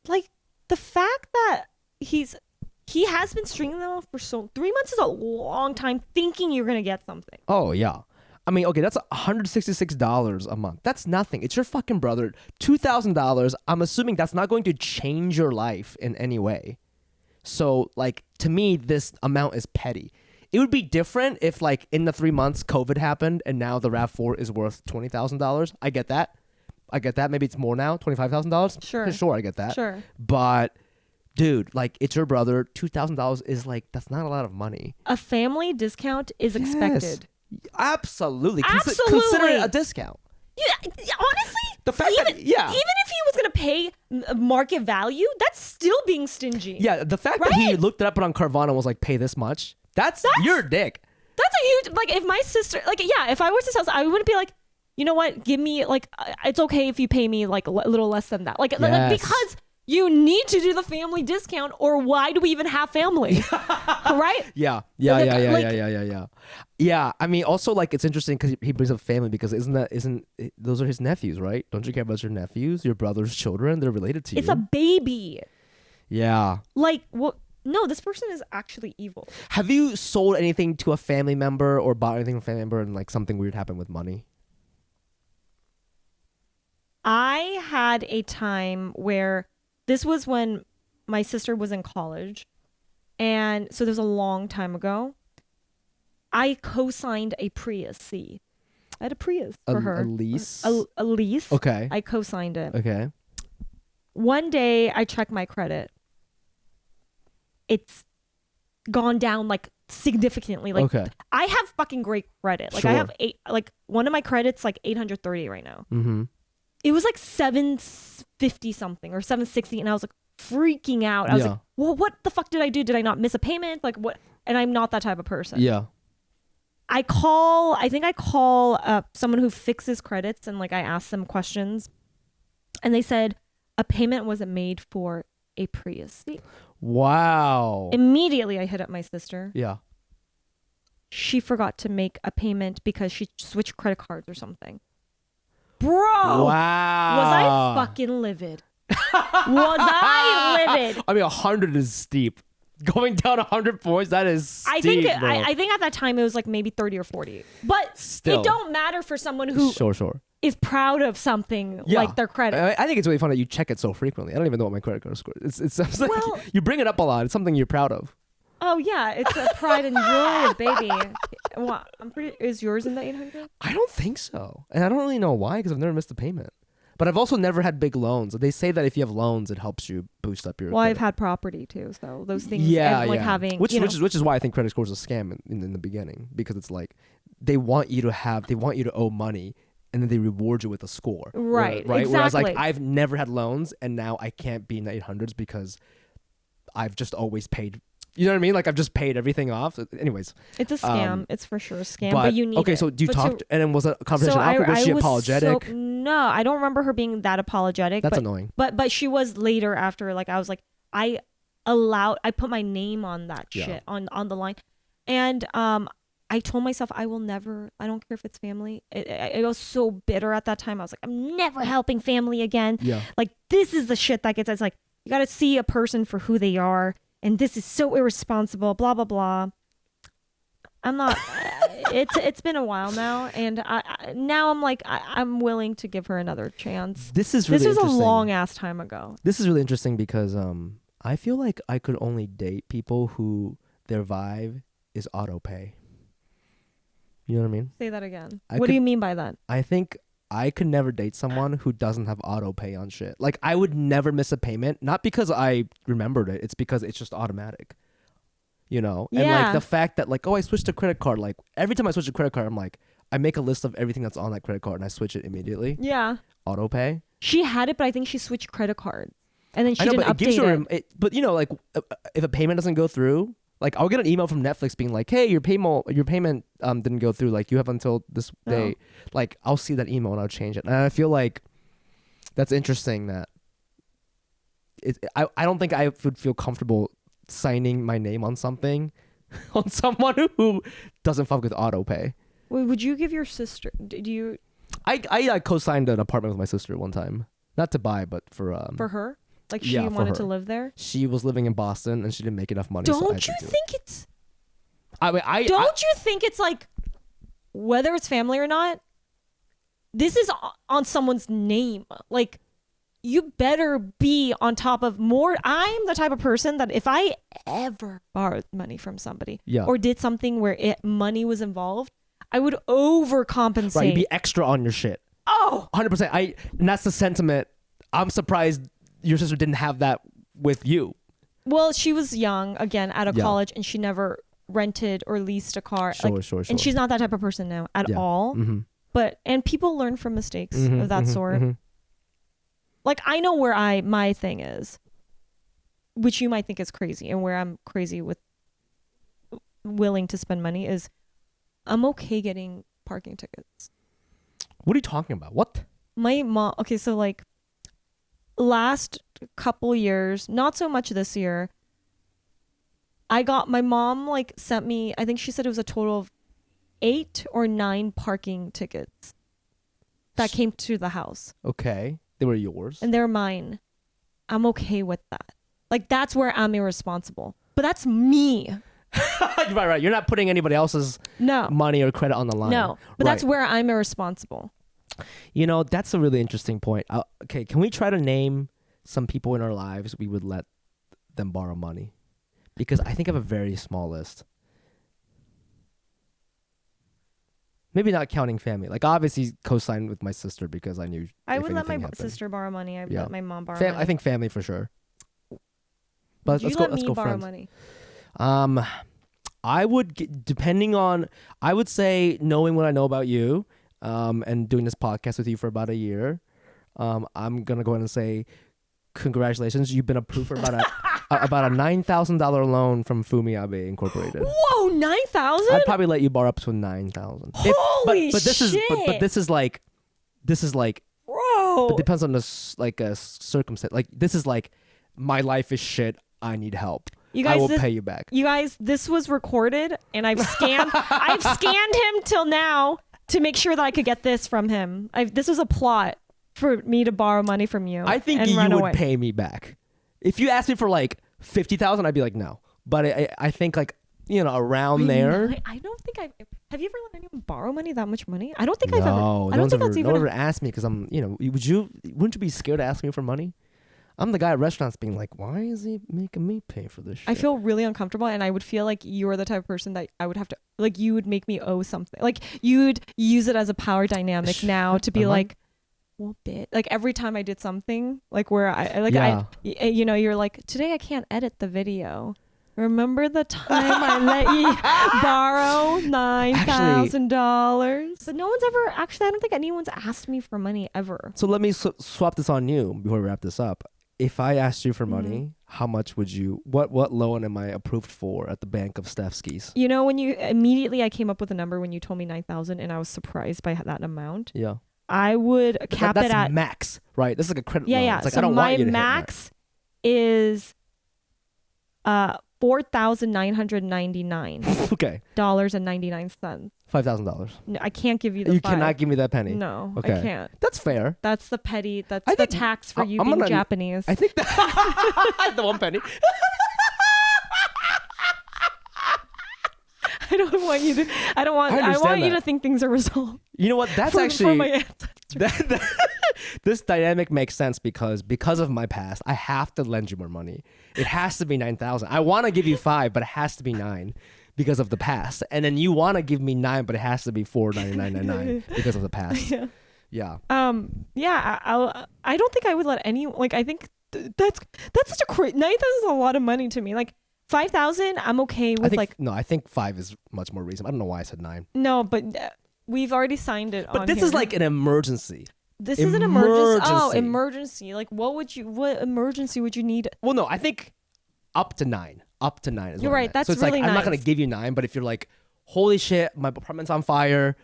Like, the fact that he has been stringing them off for 3 months is a long time thinking you're going to get something. Oh, yeah. I mean, okay, that's $166 a month. That's nothing. It's your fucking brother. $2,000. I'm assuming that's not going to change your life in any way. So, like, to me, this amount is petty. It would be different if, like, in the 3 months COVID happened and now the RAV4 is worth $20,000. I get that. Maybe it's more now, $25,000. Sure, I get that. Sure. But, dude, like, it's your brother. $2,000 is, like, that's not a lot of money. A family discount is expected. Absolutely. Consider it a discount. Yeah, honestly, the fact even if he was going to pay market value, that's still being stingy. Yeah, the fact that he looked it up on Carvana and was like, pay this much, that's your dick. That's a huge, like, if my sister, like, yeah, if I was his house, I wouldn't be like, you know what, give me, like, it's okay if you pay me, like, a little less than that. Like, because you need to do the family discount, or why do we even have family? Right? Yeah. Yeah, I mean, also, like, it's interesting because he brings up family because those are his nephews, right? Don't you care about your nephews, your brother's children? They're related to you. It's a baby. Yeah. Like, what? No, this person is actually evil. Have you sold anything to a family member or bought anything from a family member and, like, something weird happened with money? I had a time where this was when my sister was in college. And so there's a long time ago. I co-signed a Prius C. I had a Prius for her. A lease? A lease. Okay. I co-signed it. Okay. One day I checked my credit. It's gone down, like, significantly. Like, okay. I have fucking great credit. Like, sure. I have one of my credits, like, 830 right now. Mm-hmm. It was like 750 something or 760, and I was like freaking out. I was like, well, what the fuck did I do? Did I not miss a payment? Like, what? And I'm not that type of person. Yeah. I call someone who fixes credits, and, like, I asked them questions, and they said a payment wasn't made for a Prius. Wow. Immediately I hit up my sister. Yeah. She forgot to make a payment because she switched credit cards or something. Bro. Wow. Was I fucking livid? Was I livid? I mean, 100 is steep. Going down 100 points, that is steep, I think at that time it was like maybe 30 or 40. But still, it don't matter for someone who is proud of something like their credit. I think it's really fun that you check it so frequently. I don't even know what my credit card score is. It's like you bring it up a lot. It's something you're proud of. Oh yeah, it's a pride and joy, baby. What? Is yours in the 800? I don't think so, and I don't really know why because I've never missed a payment. But I've also never had big loans. They say that if you have loans, it helps you boost up your. Well, credit. I've had property too, so those things. Having which is why I think credit score is a scam in the beginning, because it's like they want you to owe money, and then they reward you with a score. Right. Right. Exactly. Whereas, like, I've never had loans, and now I can't be in the 800s because I've just always paid. You know what I mean? Like, I've just paid everything off. Anyways. It's a scam. It's for sure a scam, but you need it. So do you talk, and then was a conversation awkward? Was she apologetic? No, I don't remember her being that apologetic. That's annoying. But she was later after, like, I was like, I I put my name on that shit on the line. And I told myself I don't care if it's family. I was so bitter at that time. I was like, I'm never helping family again. Yeah. Like, this is the shit that gets us. Like, you got to see a person for who they are. And this is so irresponsible, blah, blah, blah. I'm not, it's been a while now. And now I'm like, I'm willing to give her another chance. This was a long ass time ago. This is really interesting because I feel like I could only date people who their vibe is auto pay. You know what I mean? Say that again. What do you mean by that? I think I could never date someone who doesn't have auto pay on shit. Like, I would never miss a payment, not because I remembered it. It's because it's just automatic. You know? Yeah. And like the fact that like, oh, I switched to credit card. Like, every time I switch a credit card, I'm like, I make a list of everything that's on that credit card and I switch it immediately. Yeah. Auto pay. She had it, but I think she swithed credit card. And then she didn't but update it. But you know, like if a payment doesn't go through, like I'll get an email from Netflix being like, "Hey, your payment didn't go through. Like you have until this day." Like I'll see that email and I'll change it. And I feel like that's interesting. That I don't think I would feel comfortable signing my name on something on someone who doesn't fuck with auto pay. Wait, would you give your sister? Do you? I co-signed an apartment with my sister one time, not to buy, but for her. Like she wanted to live there? She was living in Boston and she didn't make enough money. Don't you think it's... Don't you think it's like, whether it's family or not, this is on someone's name. Like, you better be on top of more. I'm the type of person that if I ever borrowed money from somebody or did something where money was involved, I would overcompensate. Right, you'd be extra on your shit. Oh! 100%. And that's the sentiment. I'm surprised your sister didn't have that with you. Well, she was young, again, out of college, and she never rented or leased a car. Sure. And she's not that type of person now at all. Mm-hmm. And people learn from mistakes of that sort. Mm-hmm. Like, I know where my thing is, which you might think is crazy, and where I'm crazy with willing to spend money is I'm okay getting parking tickets. What are you talking about? What? My mom, okay, so like, last couple years, not so much this year, my mom like sent me, I think she said it was a total of 8 or 9 parking tickets that came to the house. Okay. They were yours. And they're mine. I'm okay with that. Like, that's where I'm irresponsible. But that's me. Right. You're not putting anybody else's money or credit on the line. No. But that's where I'm irresponsible. You know, that's a really interesting point. Okay, can we try to name some people in our lives we would let them borrow money? Because I think I have a very small list. Maybe not counting family. Like, obviously, co-signed with my sister because I knew I would let my sister borrow money. I would let my mom borrow money. I think family for sure. But let's go borrow friends. Money? I would, depending on, I would say, knowing what I know about you, and doing this podcast with you for about a year, I'm gonna go ahead and say, congratulations! You've been approved for about a $9,000 loan from Fumi Abe Incorporated. Whoa, 9,000! I'd probably let you borrow up to 9,000. Holy but this shit! But this is like, bro. But depends on the a circumstance. Like, this is like, my life is shit. I need help. You guys, I will pay you back. You guys, this was recorded, and I've scanned him till now to make sure that I could get this from him. This was a plot for me to borrow money from you. I think you would pay me back. If you asked me for like 50,000, I'd be like, no. But I think like, you know, around there. I don't think have you ever let anyone borrow money, that much money? I don't think I've ever. I don't think that's even. No one ever asked me because I'm, you know, wouldn't you be scared to ask me for money? I'm the guy at restaurants being like, why is he making me pay for this shit? I feel really uncomfortable, and I would feel like you're the type of person that I would have to, like, you would make me owe something. Like, you'd use it as a power dynamic now to be like, well, bitch. Like, every time I did something, like, where you know, you're like, today I can't edit the video. Remember the time I let you borrow $9,000? But no one's ever, actually, I don't think anyone's asked me for money ever. So let me swap this on you before we wrap this up. If I asked you for money, how much would you, what loan am I approved for at the Bank of Steffie's? You know, when you, immediately I came up with a number when you told me 9,000 and I was surprised by that amount. Yeah. I would cap it at max, right? This is like a credit loan. Yeah. It's like, so I don't want you to my max is $4,999. Okay. $99. $5,000. No, I can't give you the You five. cannot give me that penny. No, Okay. I can't. That's fair. That's the petty. That's I the think tax for you I'm being gonna- Japanese. I think that the 1 penny. I don't want you to. I don't want. I understand want you that. to think things are resolved. You know what? That's for actually my ancestors. this dynamic makes sense because of my past, I have to lend you more money. It has to be 9,000. I want to give you 5, but it has to be 9 because of the past. And then you want to give me 9, but it has to be 4,999 because of the past. Yeah. Yeah. Yeah. I don't think I would let any. Like, I think that's such a 9,000 is a lot of money to me. Like 5,000, I'm okay with. I think 5 is much more reasonable. I don't know why I said 9. No, but we've already signed it. But this is like an emergency. This is an emergency. Oh, emergency. Like, what emergency would you need? Well, no, I think up to 9. Up to 9 is You're what I right. meant. That's so it's really like, I'm not nice. going to give you 9, but if you're like, holy shit, my apartment's on fire,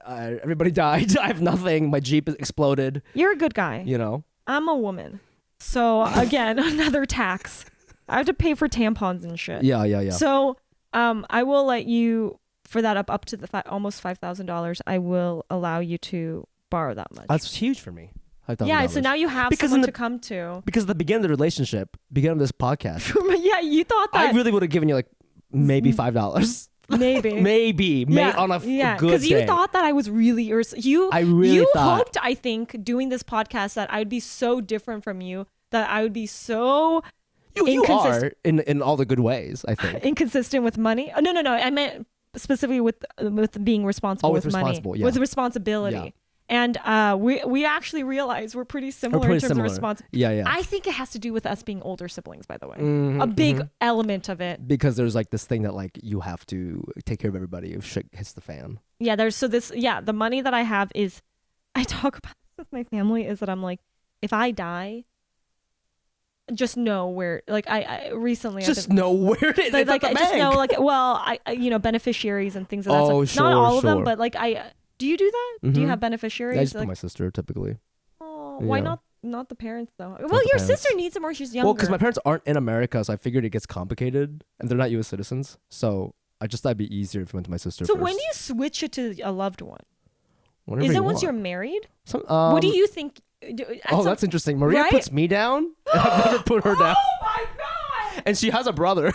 everybody died, I have nothing, my Jeep is exploded. You're a good guy. You know? I'm a woman. So, again, another tax. I have to pay for tampons and shit. Yeah. So, I will let you, for that up to the almost $5,000, I will allow you to borrow that much. That's huge for me. Yeah, so now you have someone to come to. Because at the beginning of the relationship, beginning of this podcast, yeah, you thought that. I really would have given you like maybe $5. Maybe. maybe on a good day. Because you thought that I was really, I really thought. hoped, I think, doing this podcast that I would be so different from you, that I would be so you are in all the good ways, I think. Inconsistent with money. Oh, no. I meant specifically with being responsible with money. Yeah. With responsibility. Yeah. And we actually realize we're pretty similar in terms of responsibility. Yeah. I think it has to do with us being older siblings, by the way. Mm-hmm, a big element of it. Because there's like this thing that like you have to take care of everybody if shit hits the fan. Yeah, the money that I have is, I talk about this with my family, is that I'm like, if I die, just know where, like, I recently know where it is. Like I just know, like, well, beneficiaries and things of that sort. Sure, not all of sure. them, but like do you do that? Mm-hmm. Do you have beneficiaries? I just put my sister typically. Oh, why not the parents though? Not well, your parents. sister needs it more. She's younger. Well, because my parents aren't in America, so I figured it gets complicated, and they're not U.S. citizens. So I just thought it'd be easier if we went to my sister So first. when do you switch it to a loved one? Whenever Is it you once want. you're married? What do you think? That's interesting. Maria right? puts me down, and I've never put her down. Oh my god! And she has a brother.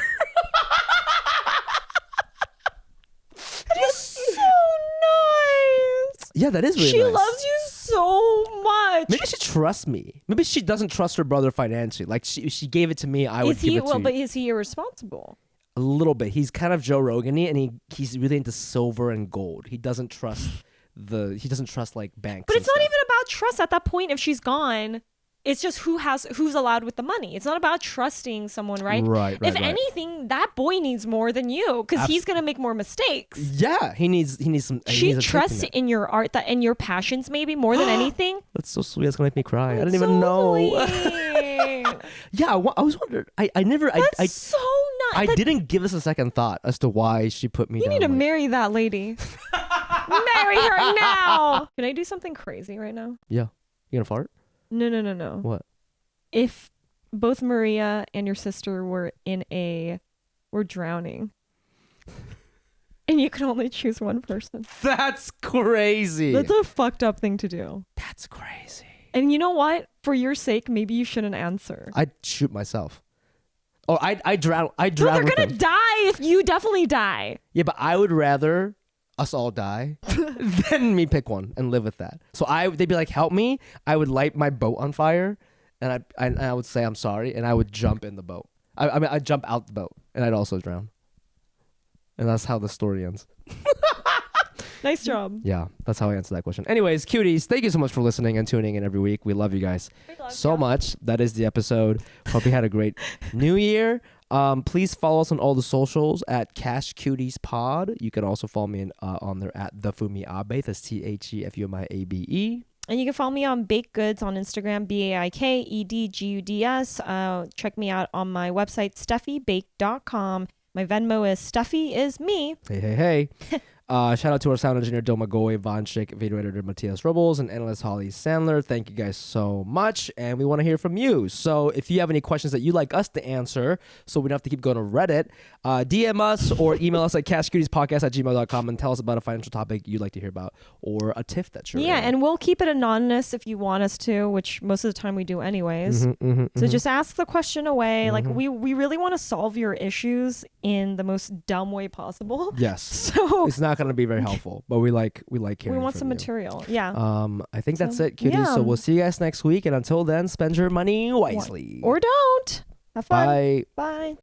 That is so nice. Yeah, that is really She nice. loves you so much. Maybe she trusts me. Maybe she doesn't trust her brother financially. Like she gave it to me, I would give it to you. But is he irresponsible? A little bit. He's kind of Joe Rogan-y, and he's really into silver and gold. He doesn't trust like banks. But it's not even about trust at that point. If she's gone, it's just who's allowed with the money. It's not about trusting someone, right? Right. If anything, that boy needs more than you, because he's gonna make more mistakes. Yeah, he needs some. She trusts in your art, that and your passions, maybe more than anything. That's so sweet. That's gonna make me cry. I That's didn't even know. Sweet. Yeah, I was wondering. I never. That's so nice. I didn't give this a second thought as to why she put me down. You need to marry that lady. Marry her now. Can I do something crazy right now? Yeah. You gonna fart? No. What? If both Maria and your sister were drowning, and you could only choose one person. That's crazy. That's a fucked up thing to do. That's crazy. And you know what? For your sake, maybe you shouldn't answer. I'd shoot myself. Oh, I drown. No, they're gonna die if you definitely die. Yeah, but I would rather us all die than me pick one and live with that. So they'd be like, help me. I would light my boat on fire, and I would say I'm sorry, and I would jump in the boat. I'd jump out the boat, and I'd also drown. And that's how the story ends. Nice job. Yeah, that's how I answer that question. Anyways, cuties, thank you so much for listening and tuning in every week. We love you guys so much. That is the episode. Hope you had a great new year. Please follow us on all the socials at Cash Cuties Pod. You can also follow me on there at the Fumi Abe. That's TheFumiAbe. And you can follow me on Baked Goods on Instagram, BAIKEDGUDS. Check me out on my website, SteffieBake.com. My Venmo is Steffie is me. Hey. Shout out to our sound engineer Doma Goe, Von Schick, video editor Matthias Robles, and analyst Holly Sandler. Thank you guys so much, and we want to hear from you. So if you have any questions that you'd like us to answer, so we don't have to keep going to Reddit, DM us or email us at cashcutiespodcast@gmail.com and tell us about a financial topic you'd like to hear about or a TIFF that you're in. And we'll keep it anonymous if you want us to, which most of the time we do anyways. So just ask the question away. Like we really want to solve your issues in the most dumb way possible. Yes. So it's not going to be very helpful, but we like hearing we want from some you. material. Yeah. I think that's it, cuties. So we'll see you guys next week, and until then, spend your money wisely. Or don't. Have fun. Bye. Bye.